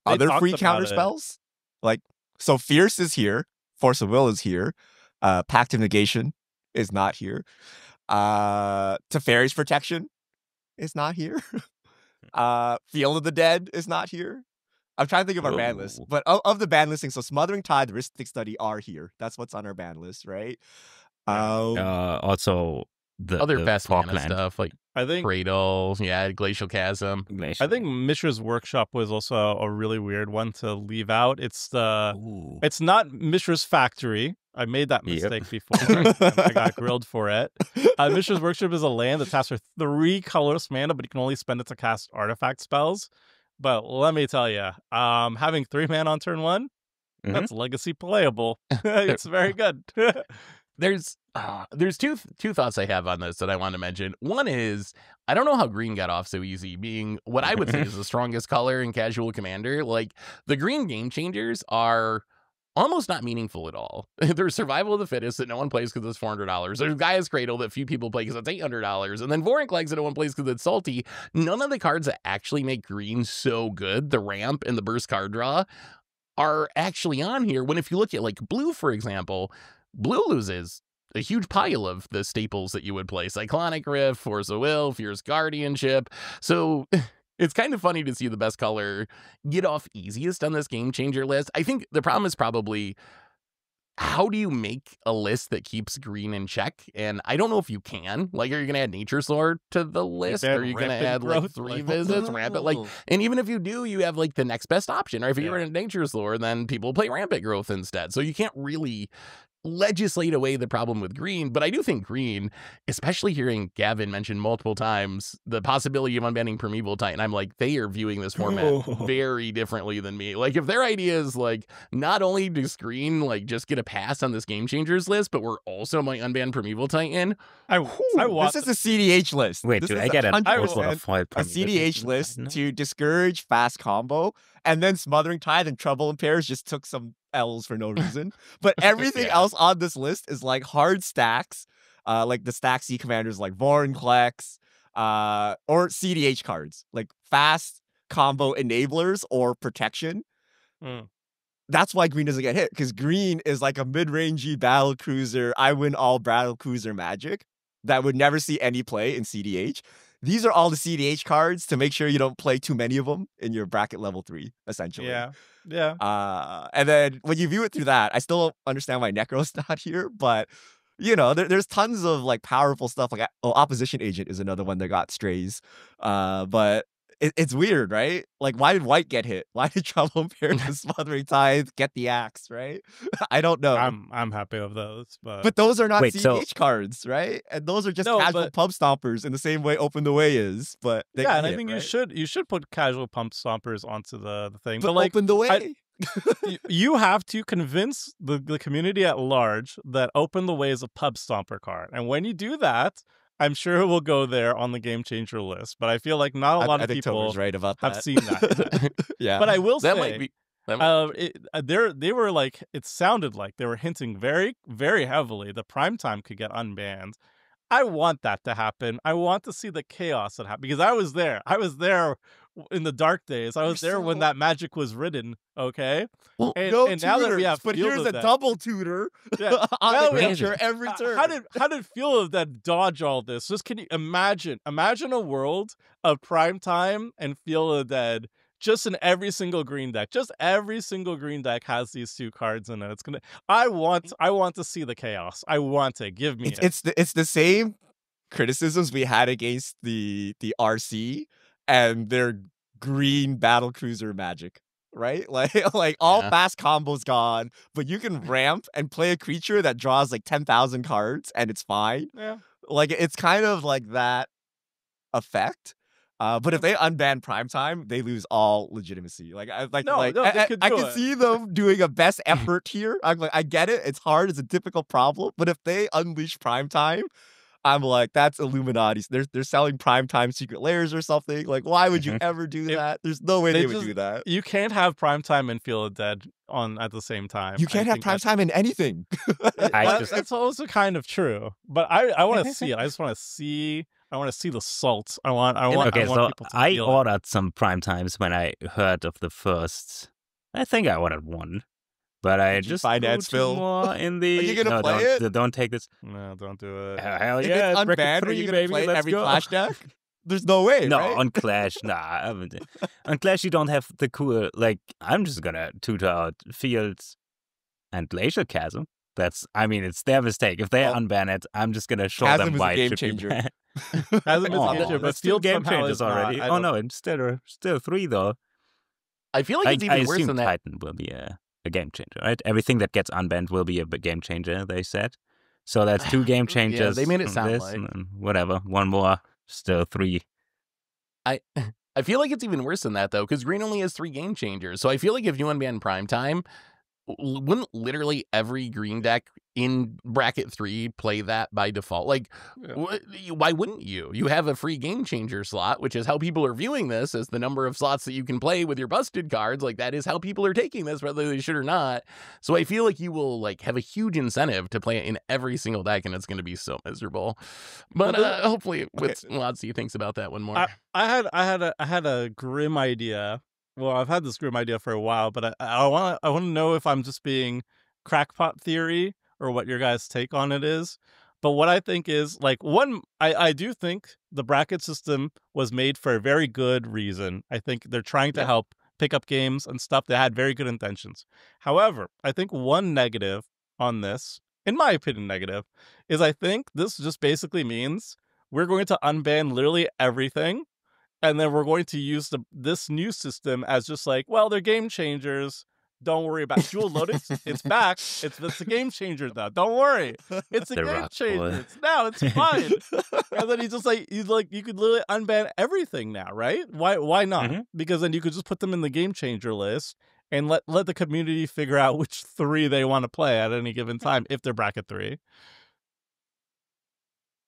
They Other talked free about counter it. spells, like, so Fierce is here, Force of Will is here, Pact of Negation is not here, Teferi's Protection is not here, Field of the Dead is not here. I'm trying to think of our ban list, Oh. but of the ban listing, so Smothering Tide, Ristic Study are here. That's what's on our ban list, right? Also, the Other fast mana Falkland stuff like I think Cradle, Glacial Chasm. Glacier. I think Mishra's Workshop was also a really weird one to leave out. It's not Mishra's Factory. I made that Yep. mistake before. And I got grilled for it. Mishra's Workshop is a land that taps for 3 colorless mana, but you can only spend it to cast artifact spells. But let me tell you, having 3 mana on turn 1, that's legacy playable. It's very good. There's two thoughts I have on this that I want to mention. One is, I don't know how green got off so easy, being what I would say is the strongest color in casual Commander. Like, the green game changers are almost not meaningful at all. There's Survival of the Fittest that no one plays because it's $400. There's Gaia's Cradle that few people play because it's $800. And then Vorink Legs that no one plays because it's salty. None of the cards that actually make green so good, the ramp and the burst card draw, are actually on here. When if you look at like blue, for example, blue loses a huge pile of the staples that you would play. Cyclonic Rift, Force of Will, Fierce Guardianship. So it's kind of funny to see the best color get off easiest on this game changer list. I think the problem is probably, how do you make a list that keeps green in check? And I don't know if you can. Like, are you going to add Nature's Lore to the list? add Are you going to Rampant add like Growth? 3 Like, visits, rampant? Like, and even if you do, you have like the next best option. Or if you're in Nature's Lore, then people play Rampant Growth instead. So you can't really legislate away the problem with green. But I do think green, especially hearing Gavin mention multiple times the possibility of unbanning Primeval Titan, I'm like, they are viewing this format very differently than me. Like, if their idea is like, not only does green like just get a pass on this game changers list, but we're also might unban Primeval Titan. I want This is a CDH list. Wait, This dude, is I get an 100% awful lot of foil a Primeval CDH Titan. list No. to discourage fast combo, and then Smothering Tide and Trouble in Pairs just took some L's for no reason. But everything Yeah. else on this list is like hard stacks. like the Stack C commanders like Vorinclex, or CDH cards, like fast combo enablers or protection. That's why green doesn't get hit, because green is like a mid-rangey battle cruiser, I win all battle cruiser magic that would never see any play in CDH. These are all the CDH cards to make sure you don't play too many of them in your bracket level 3, essentially. Yeah. And then when you view it through that, I still don't understand why Necro's not here, but there's tons of like powerful stuff. Like Opposition Agent is another one that got strays. But it's weird, right? Like, why did white get hit? Why did Trouble Pair the Smothering Tithe get the axe, right? I don't know. I'm happy with those, but those are not Wait, CDH cards, right? And those are just casual pump stompers in the same way Open the Way is. But and I think right? you should put casual pump stompers onto the thing. But like, Open the Way. You have to convince the community at large that Open the Way is a pub stomper card, and when you do that, I'm sure it will go there on the game changer list. But I feel like not a lot of people right about have that. seen that. Yeah, but I will that say might be. they were like, it sounded like they were hinting very, very heavily that Primetime could get unbanned. I want that to happen. I want to see the chaos that happened, because I was there. I was there in the dark days. I was there when that magic was written. Okay. Well, and now that we have but Field here's of a Death, double tutor on the creature every turn. How did Field of Death dodge all this? Just can you imagine a world of Primetime and Field of Dead just in every single green deck. Just every single green deck has these two cards in it. I want to see the chaos. I want to give me it. It's the same criticisms we had against the RC and their green battle cruiser magic, right? Like all fast combos gone, but you can ramp and play a creature that draws like 10,000 cards and it's fine. Yeah. Like it's kind of like that effect. But if they unban Primetime, they lose all legitimacy. I can see them doing a best effort here. I'm like, I get it. It's hard. It's a difficult problem. But if they unleash Primetime, I'm like, that's Illuminati. They're selling Primetime Secret Layers or something. Like, why would you ever do that? There's no way they would do that. You can't have Primetime and Field of Dead on at the same time. You can't have Primetime in anything. That's also kind of true. But I want to see it. I just want to see. I want to see the salt. I want people to I feel ordered some Primetimes when I heard of the first. I think I ordered one. But I just finance Phil more in the. Are you gonna play it? Don't take this. No, don't do it. Hell if yeah! it's unbanned, are you gonna play every Clash deck? There's no way. No, right? on Clash, nah. On Clash, you don't have the cool. Like, I'm just gonna tutor out Fields and Glacial Chasm. It's their mistake. If they unban it, I'm just gonna show Chasm them why is a game it should changer. be banned. Chasm is a game changer, but still Field game somehow changers is not. already. Oh no, it's still 3 though. I feel like it's even worse than that. Titan will be a game changer, right? Everything that gets unbanned will be a game changer, they said. So that's 2 game changers. Yeah, they made it sound like. And whatever, one more, still 3. I feel like it's even worse than that, though, because green only has 3 game changers. So I feel like if you unban Primetime, wouldn't literally every green deck in bracket 3 play that by default? Like, why wouldn't you? You have a free game changer slot, which is how people are viewing this as the number of slots that you can play with your busted cards. Like, that is how people are taking this, whether they should or not. So I feel like you will like have a huge incentive to play it in every single deck, and it's going to be so miserable. But hopefully, WotC thinks about that one more. I had a grim idea. Well, I've had this grim idea for a while, but I want to know if I'm just being crackpot theory or what your guys' take on it is. But what I think is, like, I do think the bracket system was made for a very good reason. I think they're trying to help pick up games and stuff that had very good intentions. However, I think one negative on this, in my opinion, negative, is I think this just basically means we're going to unban literally everything. And then we're going to use this new system as just like, well, they're game changers. Don't worry about it. Jewel Lotus. It's back. It's a game changer now. Don't worry. It's a game changer. It's fine. And then he's like, you could literally unban everything now, right? Why not? Mm-hmm. Because then you could just put them in the game changer list and let the community figure out which 3 they want to play at any given time if they're bracket 3.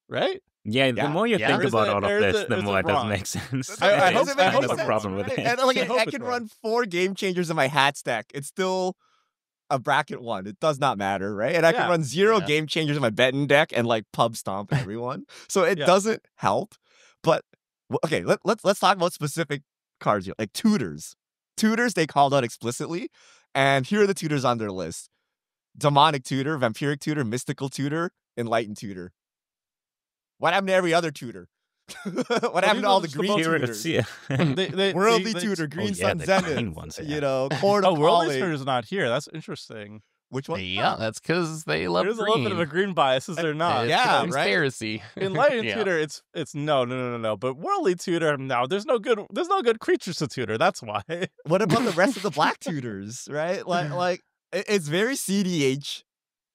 Right? Yeah, the more you think about all of this, the more it doesn't make sense. I hope it makes a problem with it. And like, I can run 4 game changers in my hat stack. It's still a bracket 1. It does not matter, right? And I can Yeah. run 0 Yeah. game changers in my betting deck and like pub stomp everyone. So it Yeah. doesn't help. But okay, let's talk about specific cards here, like tutors. Tutors they called out explicitly, and here are the tutors on their list: Demonic Tutor, Vampiric Tutor, Mystical Tutor, Enlightened Tutor. What happened to every other tutor? What happened these to are all the just the green most- tutors? Yeah. Worldly they- Tutor, Green yeah, Sun the Zenith, green ones, yeah. you know, Court Oh, of Worldly Calling. Tutor is not here. That's interesting. Which one? Yeah, that's because they love There's a green. little bit of a green bias, is there not? It's Yeah, a right? conspiracy. Enlightened Yeah. Tutor, it's no. But Worldly Tutor, no, there's no good creatures to tutor. That's why. What about the rest of the black tutors, right? Like it's very CDH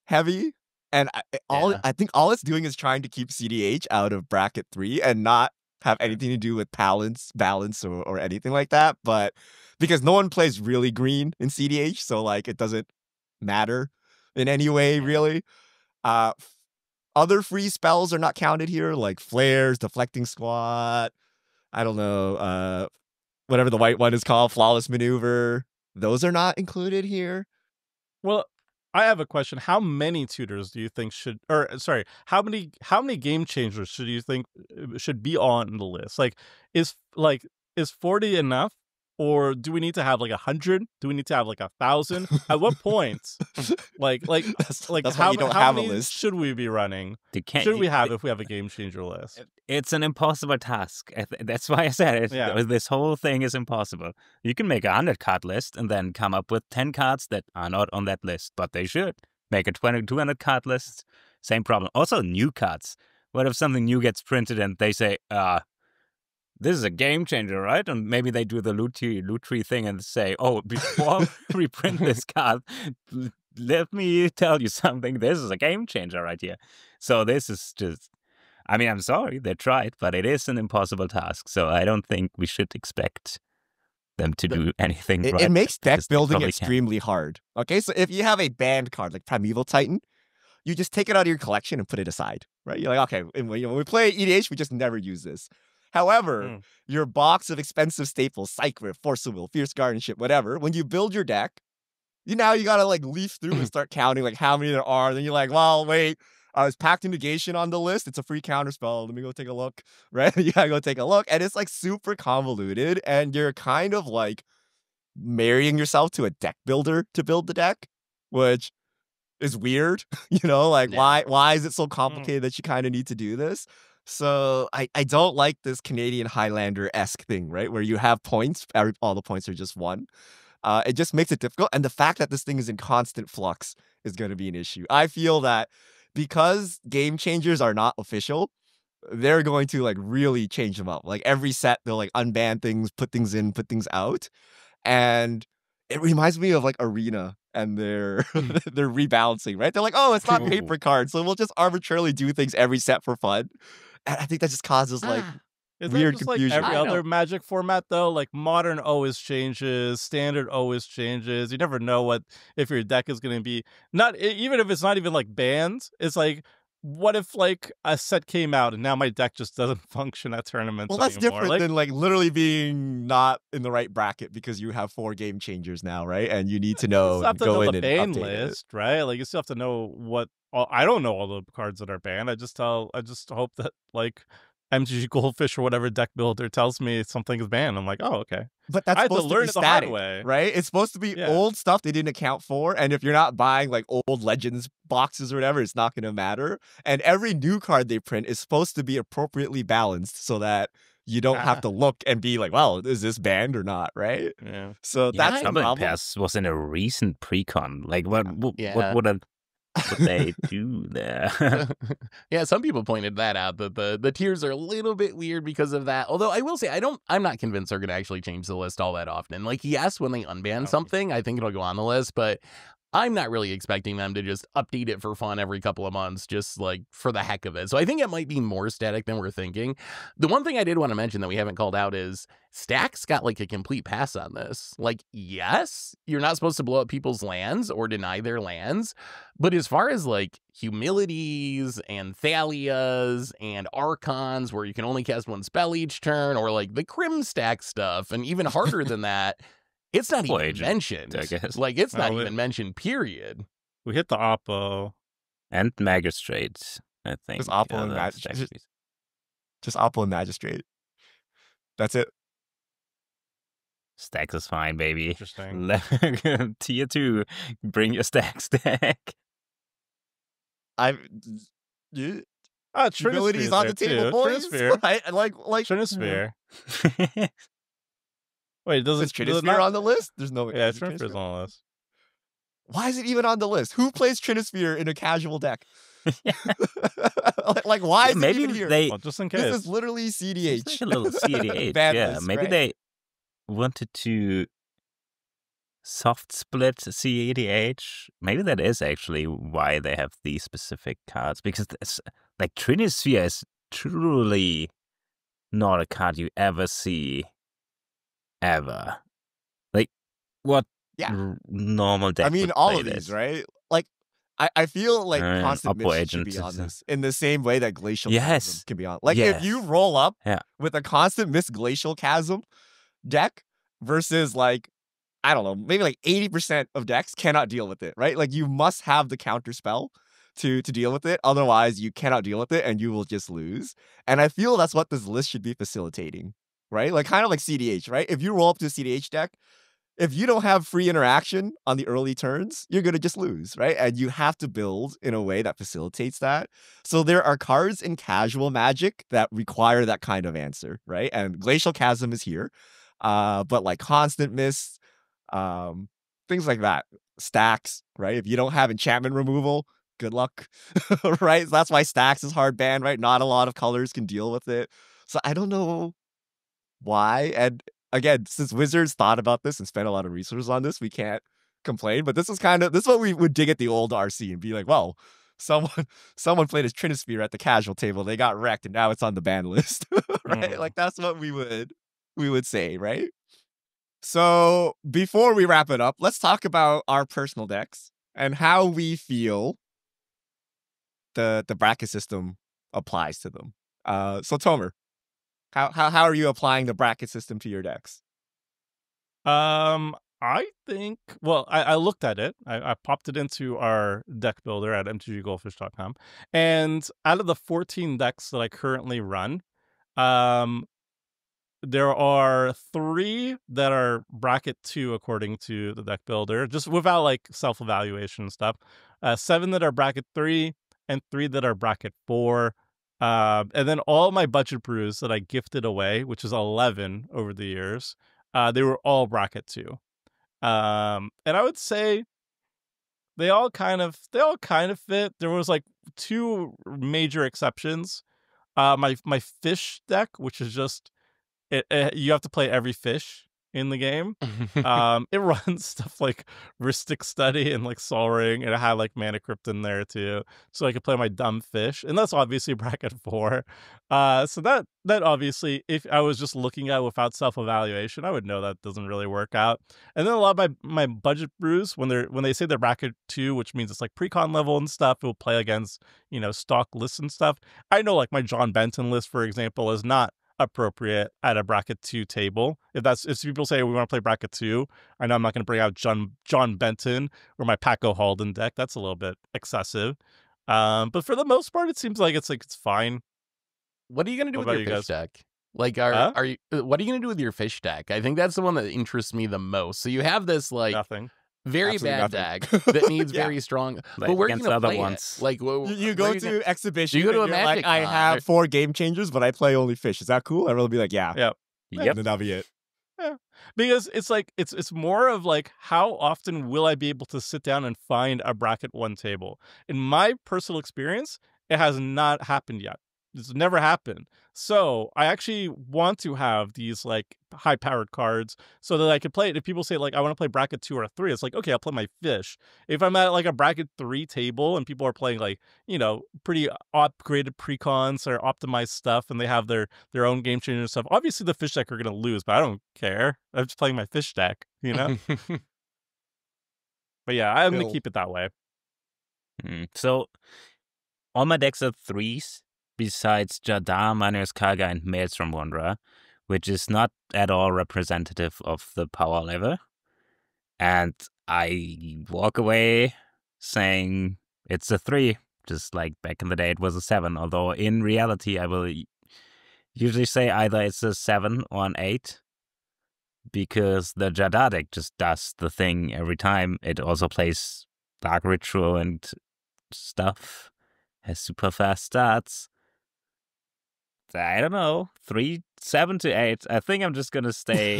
heavy, and Yeah. I think all it's doing is trying to keep CDH out of bracket 3 and not have anything to do with balance, or anything like that. But because no one plays really green in CDH, so like it doesn't matter in any way really. Other free spells are not counted here, like flares, deflecting squat. I don't know, whatever the white one is called, flawless maneuver. Those are not included here. Well, I have a question. How many tutors do you think how many game changers should you think should be on the list? Is 40 enough? Or do we need to have like 100? Do we need to have like 1,000? At what point? Like That's why how, you don't how have a many list. should we be running? They can't, Should we have if we have a game changer list? It's an impossible task. That's why I said it. Yeah. This whole thing is impossible. You can make a 100-card list and then come up with 10 cards that are not on that list, but they should. Make a 200-card list, same problem. Also, new cards. What if something new gets printed and they say, this is a game changer, right? And maybe they do the loot tree thing and say, oh, before we print this card, let me tell you something. This is a game changer right here. So this is just, I mean, I'm sorry, they tried, but it is an impossible task. So I don't think we should expect them to do anything right. It makes deck because they building probably can't. extremely hard. Okay, so if you have a banned card like Primeval Titan, you just take it out of your collection and put it aside, right? You're like, okay, when we play EDH, we just never use this. However, your box of expensive staples, Psych Rift, Force of Will, Fierce Guardianship, whatever, when you build your deck, you gotta like leaf through and start counting like how many there are. Then you're like, well, wait, is Pact of Negation on the list? It's a free counter spell. Let me go take a look, right? You gotta go take a look. And it's like super convoluted, and you're kind of like marrying yourself to a deck builder to build the deck, which is weird. Like Yeah. why is it so complicated that you kind of need to do this? So I don't like this Canadian Highlander-esque thing, right? Where you have points, all the points are just one. It just makes it difficult. And the fact that this thing is in constant flux is going to be an issue. I feel that because game changers are not official, they're going to like really change them up. Like every set, they'll like unban things, put things in, put things out. And it reminds me of like Arena and their rebalancing, right? They're like, oh, it's not Ooh. paper cards, so we'll just arbitrarily do things every set for fun. And I think that just causes like Is weird that just confusion. like every I other know. Magic format though? Like Modern always changes, Standard always changes. You never know if your deck is going to be even if it's not even like banned. It's like, what if like a set came out and now my deck just doesn't function at tournaments well, that's anymore? different than like literally being not in the right bracket because you have 4 game changers now, right? And you need to You know, still have to go know in the and ban update it. list, right? Like you still have to know what. I don't know all the cards that are banned. I just hope that like MTG Goldfish or whatever deck builder tells me something is banned. I'm like, oh, okay. But that's I had to supposed to learn be it the hard static, way. right? It's supposed to be Yeah. old stuff they didn't account for. And if you're not buying like old Legends boxes or whatever, it's not going to matter. And every new card they print is supposed to be appropriately balanced so that you don't have to look and be like, well, is this banned or not, right? Yeah. So Yeah, that's the Trouble in problem. Pairs was in a recent pre-con. Like, what Yeah. would they do there? Yeah, some people pointed that out, that the tiers are a little bit weird because of that. Although I will say I'm not convinced they're gonna actually change the list all that often. Like, yes, when they unban No. something, I think it'll go on the list, but I'm not really expecting them to just update it for fun every couple of months, just like for the heck of it. So I think it might be more static than we're thinking. The one thing I did want to mention that we haven't called out is Stax got like a complete pass on this. Like, yes, you're not supposed to blow up people's lands or deny their lands, but as far as like humilities and Thalias and Archons where you can only cast one spell each turn, or like the Crim Stack stuff, and even harder than that, It's not Oppo even agent, mentioned. I guess. Like, it's not No, even mentioned, period. We hit the Oppo. And Magistrate, I think. Just Oppo are and the Magistrate. stack trees. Just Oppo and Magistrate. That's it. Stacks is fine, baby. Interesting. Tier 2, bring your stack. Yeah, Trinisphere abilities is on there the table, too. boys. Trinisphere. Right? Like Trinisphere. Wait, does is it Trinisphere not? on the list? There's no. Yeah, is it Trinisphere's Trinisphere? on the list. Why is it even on the list? Who plays Trinisphere in a casual deck? like, why is it Maybe even here? they Well, just in case. This is literally seems CDH. like a little CDH. Bad Yeah, list, maybe right? they wanted to soft split CADH. Maybe that is actually why they have these specific cards, because like Trinisphere is truly not a card you ever see ever. Like, what Yeah. normal deck I mean, would all play of these, this? right? Like, I feel like Constant Oppo Mist should be Agent on is, this in the same way that Glacial Yes. Chasm can be on. Like, if you Yes. roll up Yeah. with a Constant Mist Glacial Chasm deck versus like, I don't know, maybe like 80% of decks cannot deal with it, right? Like, you must have the counter spell to deal with it. Otherwise, you cannot deal with it and you will just lose. And I feel that's what this list should be facilitating, right? Like, kind of like CDH, right? If you roll up to a CDH deck, if you don't have free interaction on the early turns, you're going to just lose, right? And you have to build in a way that facilitates that. So there are cards in casual Magic that require that kind of answer, right? And Glacial Chasm is here. But like Constant Mist, things like that. Stacks, right? If you don't have enchantment removal, good luck, right? That's why Stacks is hard banned, right? Not a lot of colors can deal with it. So I don't know why. And again, since Wizards thought about this and spent a lot of resources on this, we can't complain. But this is what we would dig at the old RC and be like, well, someone played as Trinisphere at the casual table, they got wrecked, and now it's on the ban list, right? Like that's what we would say, right? So before we wrap it up, let's talk about our personal decks and how we feel the bracket system applies to them. So Tomer, how are you applying the bracket system to your decks? I think, well, I looked at it. I popped it into our deck builder at mtggoldfish.com. And out of the 14 decks that I currently run, there are 3 that are bracket 2 according to the deck builder, just without like self-evaluation and stuff. 7 that are bracket 3 and 3 that are bracket 4. And then all my budget brews that I gifted away, which is 11 over the years, they were all bracket 2. And I would say they all kind of fit. There was like 2 major exceptions. My fish deck, which is just you have to play every fish in the game. It runs stuff like Rhystic Study and like Sol Ring, and it had like Mana Crypt in there too, so I could play my dumb fish, and that's obviously bracket 4. So that obviously, if I was just looking at it without self-evaluation, I would know that doesn't really work out. And then a lot of my budget brews, when they say they're bracket 2, which means it's like pre-con level and stuff, it will play against, you know, stock lists and stuff. I know like my John Benton list, for example, is not appropriate at a bracket 2 table. If people say we want to play bracket 2, I know I'm not going to bring out John Benton or my Paco Halden deck. That's a little bit excessive. But for the most part, it seems like it's fine. What are you going to do What with about your you fish guys? deck? Like, are you? What are you going to do with your fish deck? I think that's the one that interests me the most. So you have this like Nothing. very Absolutely bad nothing. deck that needs Yeah. very strong. Like, But where are you against going to other play ones. it? Like, You go to exhibition. You go to and a you're Magic like, I Con, have or- 4 game changers, but I play only fish. Is that cool? Everyone will be like, yeah. Yeah. And Yep. then that'll be it. Because it's like it's more of like, how often will I be able to sit down and find a bracket 1 table? In my personal experience, it has not happened yet. It's never happened. So I actually want to have these like high powered cards so that I could play it. If people say like I want to play bracket 2 or 3, it's like, okay, I'll play my fish. If I'm at like a bracket 3 table and people are playing like, you know, pretty upgraded precons or optimized stuff, and they have their own game changer stuff, obviously the fish deck are gonna lose, but I don't care. I'm just playing my fish deck, you know? But yeah, I'm gonna Bill. keep it that way. So all my decks are 3s, besides Jadar, Miner's Karga, and Maelstrom Wanderer, which is not at all representative of the power level. And I walk away saying it's a 3, just like back in the day it was a 7. Although in reality, I will usually say either it's a 7 or an 8, because the Jadar deck just does the thing every time. It also plays Dark Ritual and stuff, has super fast stats. I don't know, 7 to 8. I think I'm just gonna stay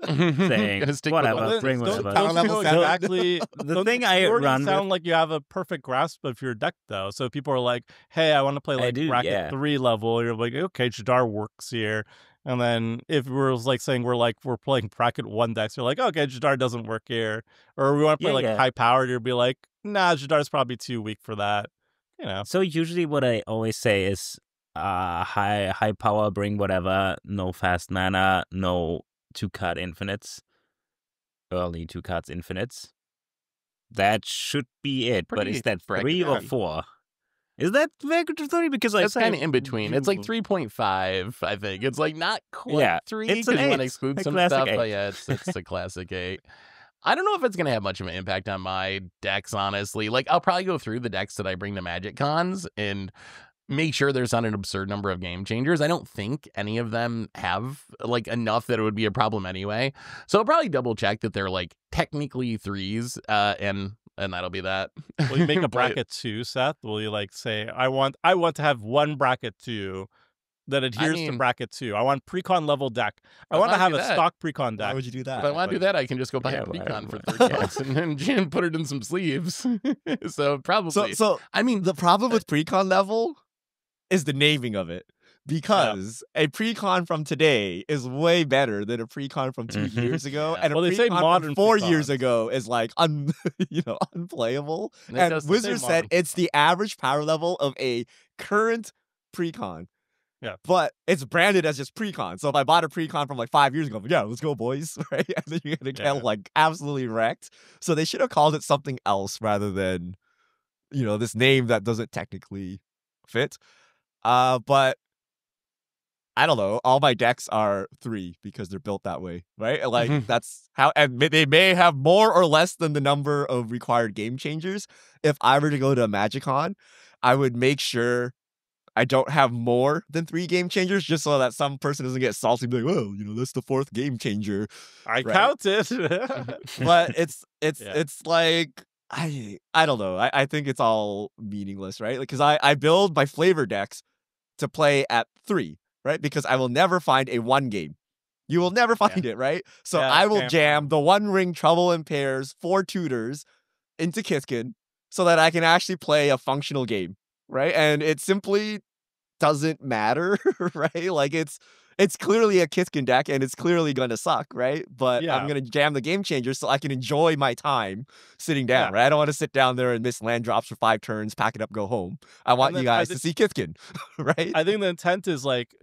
saying Gonna stick with whatever, one. bring Don't whatever. Power level feel seven. exactly. The thing I you already run sound with, like you have a perfect grasp of your deck, though. So people are like, "Hey, I want to play I like do, bracket yeah. 3 level." You're like, "Okay, Jadar works here." And then if we're like saying we're playing bracket 1 decks, you're like, "Okay, Jadar doesn't work here." Or we want to play Yeah, like yeah. high powered, you'll be like, "Nah, Jadar's probably too weak for that." You know. So usually what I always say is high power, bring whatever, no fast mana, no 2-card infinites, early 2 cards infinites. That should be it. But Pretty is that 3 bracket or heavy. 4? Is that very good to 3? Because I It's say kind of in between. It's like you- 3.5, I think. It's like not quite Yeah, 3 it's an because you want to 8, exclude a some classic stuff, but 8. yeah, it's a classic 8. I don't know if it's going to have much of an impact on my decks, honestly. Like, I'll probably go through the decks that I bring to Magic Cons and make sure there's not an absurd number of game changers. I don't think any of them have like enough that it would be a problem anyway. So I'll probably double check that they're like technically 3s, and that'll be that. Will you make a But- bracket 2, Seth? Will you like say, I want to have one bracket 2 that adheres to mean- bracket 2. I want precon level deck. I Why want to not have do a that? stock precon Why deck. would you do that? If I want to do that, I can just go buy Yeah, a why- precon for why- $30 and then put it in some sleeves. So probably. So I mean, the problem with precon level is the naming of it. Because a precon from today is way better than a precon from 2 Mhm. years ago, Yeah. and a Well, they say precon modern from 4 years precons. ago is like unplayable. It And does say Wizard said modern. it's the average power level of a current precon. Yeah. But it's branded as just precon. So if I bought a precon from like 5 years ago, I'm like, yeah, let's go, boys. Right? And then you're gonna get Yeah. like absolutely wrecked. So they should have called it something else rather than, this name that doesn't technically fit. But I don't know. All my decks are 3 because they're built that way, right? Like that's how, and they may have more or less than the number of required game changers. If I were to go to a MagicCon, I would make sure I don't have more than 3 game changers, just so that some person doesn't get salty and be like, "Well, that's the 4th game changer." I Right. counted. But it's Yeah. like I don't know. I think it's all meaningless, right? Because I build my flavor decks to play at 3. Right? Because I will never find a 1 game. You will never find it, right? So Yeah, I will can't jam find the 1 ring Trouble in Pairs 4 tutors into Kithkin so that I can actually play a functional game, right? And it simply doesn't matter, right? Like it's clearly a Kithkin deck and it's clearly gonna suck, right? But Yeah. I'm gonna jam the game changer so I can enjoy my time sitting down, Yeah. right? I don't want to sit down there and miss land drops for 5 turns, pack it up, go home. I want then you I guys to see Kithkin, right? I think the intent is like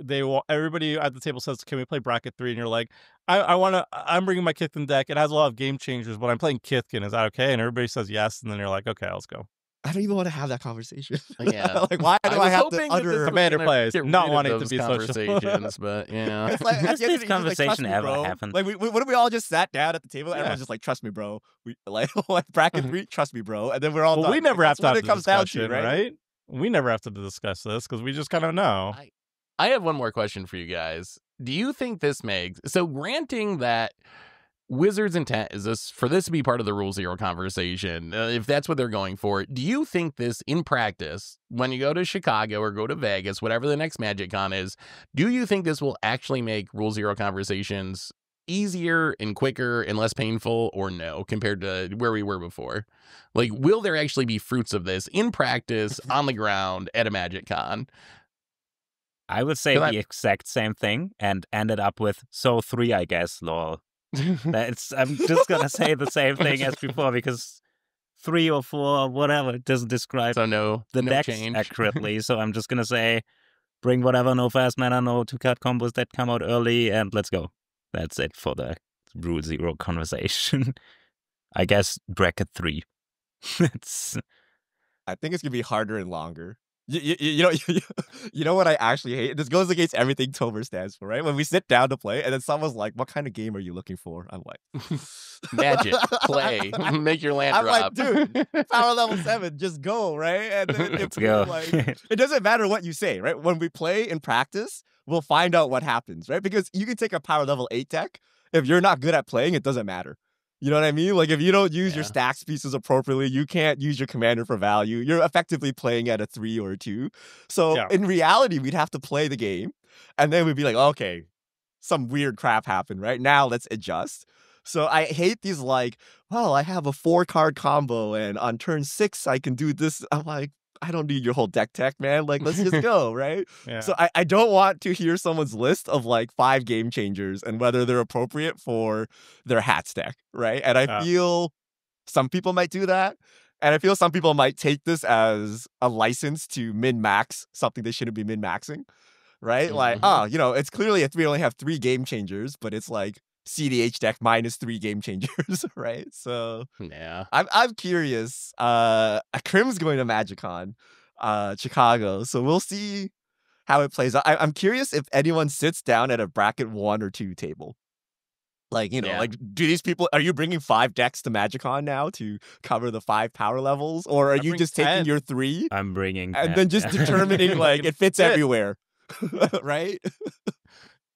everybody at the table says, "Can we play bracket 3?" And you're like, I'm bringing my Kithkin deck. It has a lot of game changers, but I'm playing Kithkin. Is that okay?" And everybody says yes, and then you're like, "Okay, let's go." I don't even want to have that conversation. Yeah. Like, why do I was have to hoping that this utter? was Commander gonna players, get not rid of wanting to those be social. conversations, but yeah. It's like, Has at the end of this the day, he's like, "Trust conversation me, ever bro." happened? Like, what if we all just sat down at the table and Yeah. everyone's just like, "Trust me, bro." We like bracket 3, trust me, bro, and then we're all Well, done. we never Like, have that's to have what the it comes down discussion, to, right? right? We never have to discuss this because we just kind of know. I have one more question for you guys. Do you think this makes so granting that Wizards' intent is for this to be part of the Rule Zero conversation, if that's what they're going for, do you think this in practice, when you go to Chicago or go to Vegas, whatever the next MagicCon is, do you think this will actually make Rule Zero conversations easier and quicker and less painful, or no, compared to where we were before? Like, will there actually be fruits of this in practice on the ground at a MagicCon? I would say 'Cause the exact same thing and ended up with 3, I guess, lol. I'm just gonna say the same thing as before because 3 or 4, whatever, it doesn't describe So no decks change. accurately. So I'm just gonna say, bring whatever, no fast mana, no 2-card combos that come out early, and let's go. That's it for the Rule Zero conversation. I guess bracket 3. It's I think it's gonna be harder and longer. You know what I actually hate? This goes against everything Tomer stands for, right? When we sit down to play, and then someone's like, "What kind of game are you looking for?" I'm like, Magic, play, make your land I'm drop. like, dude, power level 7, just go, right? And then Let's go. like, it doesn't matter what you say, right? When we play in practice, we'll find out what happens, right? Because you can take a power level 8 deck. If you're not good at playing, it doesn't matter. You know what I mean? Like, if you don't use your stacks pieces appropriately, you can't use your commander for value. You're effectively playing at a 3 or a 2. So in reality, we'd have to play the game, and then we'd be like, okay, some weird crap happened, right? Now let's adjust. So I hate these like, well, I have a 4-card combo, and on turn 6, I can do this. I'm like, I don't need your whole deck tech, man. Like, let's just go, right? Yeah. So I don't want to hear someone's list of like 5 game changers and whether they're appropriate for their hat stack, right? And I feel some people might do that. And I feel some people might take this as a license to min-max something they shouldn't be min-maxing, right? Like, it's clearly we only have 3 game changers, but it's like CDH deck minus 3 game changers, right? So yeah, I'm curious. Crim's going to MagicCon, Chicago, so we'll see how it plays out. I'm curious if anyone sits down at a bracket 1 or 2 table. Like, like, do these people, are you bringing 5 decks to MagicCon now to cover the 5 power levels? Or are you just 10. taking your 3? I'm bringing and then just determining, like, it fits everywhere, right?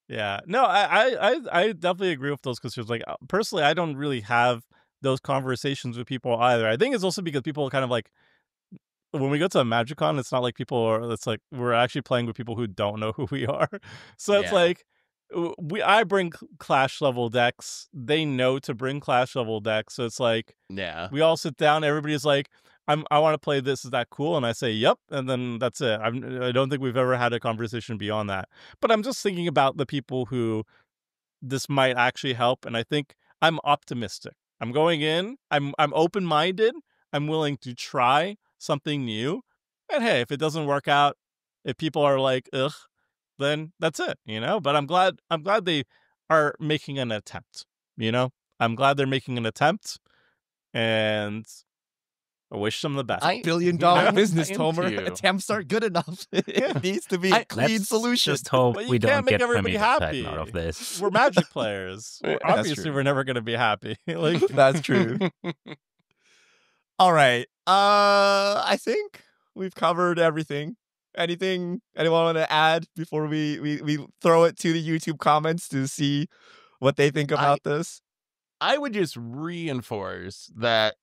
Yeah, no, I definitely agree with those concerns. Like, personally, I don't really have those conversations with people either. I think it's also because people kind of like, when we go to a MagicCon, it's not like people are, it's like we're actually playing with people who don't know who we are. So it's like, I bring Clash level decks. They know to bring Clash level decks. So it's like, we all sit down. Everybody's like, I want to play this. Is that cool? And I say, yep. And then that's it. I don't think we've ever had a conversation beyond that. But I'm just thinking about the people who this might actually help. And I think I'm optimistic. I'm going in. I'm open-minded. I'm willing to try something new. And hey, if it doesn't work out, if people are like, ugh, then that's it, But I'm glad they are making an attempt, I'm glad they're making an attempt, and I wish them the best. $1 billion business, Tomer. Attempts aren't good enough. It needs to be a clean solution. Just hope we don't get everybody happy out of this. We're Magic players. Obviously, we're never going to be happy. Like, that's true. All right. I think we've covered everything. Anything anyone want to add before we throw it to the YouTube comments to see what they think about this? I would just reinforce that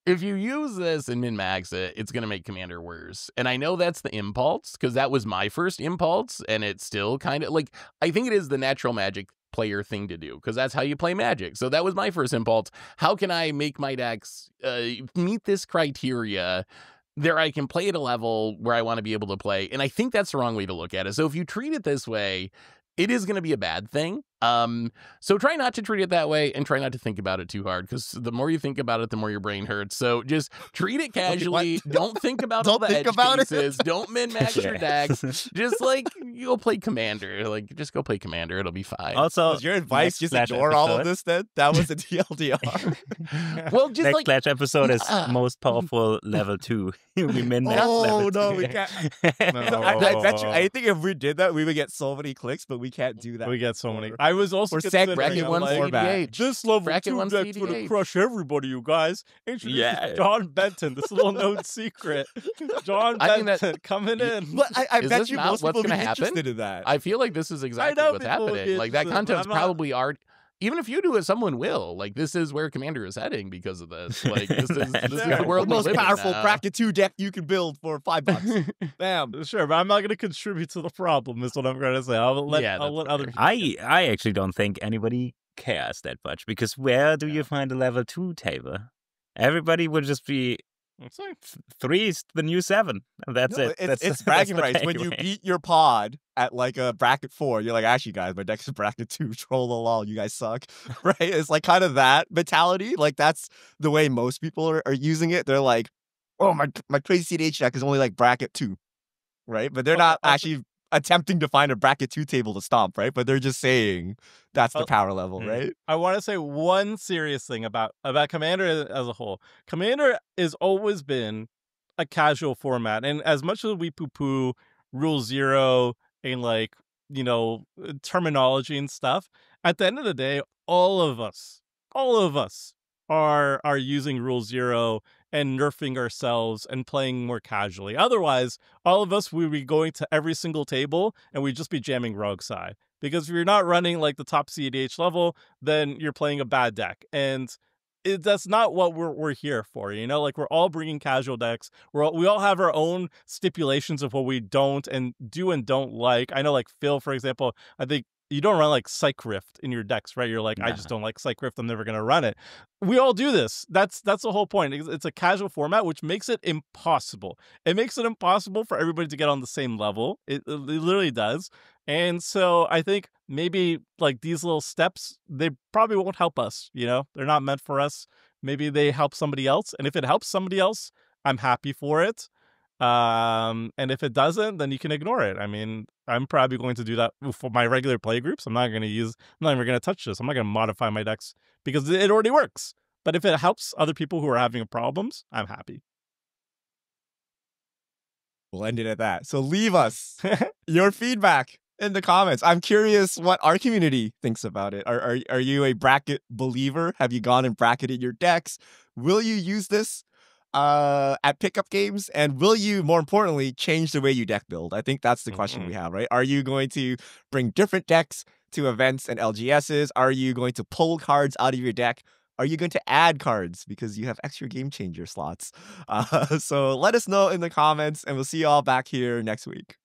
if you use this and min-max it, it's going to make Commander worse. And I know that's the impulse, because that was my first impulse, and it's still kind of like, I think it is the natural Magic player thing to do, because that's how you play Magic. So that was my first impulse. How can I make my decks meet this criteria there? I can play at a level where I want to be able to play. And I think that's the wrong way to look at it. So if you treat it this way, it is going to be a bad thing. So try not to treat it that way, and try not to think about it too hard, because the more you think about it, the more your brain hurts. So just treat it casually. Don't think about all the edge cases. Don't min-max your decks. Just like, you'll play Commander. Like, just go play Commander. It'll be fine. Also, was your advice just ignore all of this then? That was a TLDR. Well, just next like Clash episode is most powerful level 2. We min-max level 2. We can't. I think if we did that, we would get so many clicks, but we can't do that. We get so many. I was also considering bracket 1 format. This level bracket 2 deck's CDH. gonna crush everybody, you guys. Introduce John Benton, this little known secret. John Benton coming in. But I bet you most what's people gonna be happen? interested in that. I feel like this is exactly what's happening. Like, that content's probably even if you do it, someone will. Like, this is where Commander is heading because of this. Like, this is the world the we most live in powerful now. bracket 2 deck you can build for $5. Bam. Sure, but I'm not going to contribute to the problem, is what I'm going to say. I'll let other people. I actually don't think anybody cares that much, because where do you find a level 2 table? Everybody would just be 3 is the new 7. That's it. It's bragging rights. When you beat your pod at like a bracket 4, you're like, actually, guys, my deck's a bracket 2. Troll the lol, you guys suck. Right? It's like kind of that mentality. Like, that's the way most people are using it. They're like, oh, my crazy CDH deck is only like bracket 2. Right? But they're not actually attempting to find a bracket 2 table to stomp, right? But they're just saying that's the power level, right? I want to say one serious thing about Commander as a whole. Commander has always been a casual format. And as much as we poo-poo Rule Zero and like, terminology and stuff, at the end of the day, all of us are using Rule Zero and nerfing ourselves and playing more casually. Otherwise, all of us would be going to every single table and we'd just be jamming Rogue Side. Because if you're not running like the top CEDH level, then you're playing a bad deck. And that's not what we're here for, Like, we're all bringing casual decks. We all have our own stipulations of what we don't and do and don't like. I know, like Phil, for example, I think you don't run like Psych Rift in your decks, right? You're like, I just don't like Psych Rift. I'm never gonna run it. We all do this. That's the whole point. It's a casual format, which makes it impossible. It makes it impossible for everybody to get on the same level. It literally does. And so I think maybe like these little steps, they probably won't help us. They're not meant for us. Maybe they help somebody else. And if it helps somebody else, I'm happy for it. And if it doesn't, then you can ignore it. I mean, I'm probably going to do that for my regular play groups. I'm not even going to touch this. I'm not going to modify my decks because it already works. But if it helps other people who are having problems, I'm happy. We'll end it at that. So leave us your feedback in the comments. I'm curious what our community thinks about it. Are you a bracket believer? Have you gone and bracketed your decks? Will you use this at pickup games? And will you, more importantly, change the way you deck build? I think that's the question we have, right? Are you going to bring different decks to events and LGSs? Are you going to pull cards out of your deck? Are you going to add cards because you have extra game changer slots? So let us know in the comments, and we'll see you all back here next week.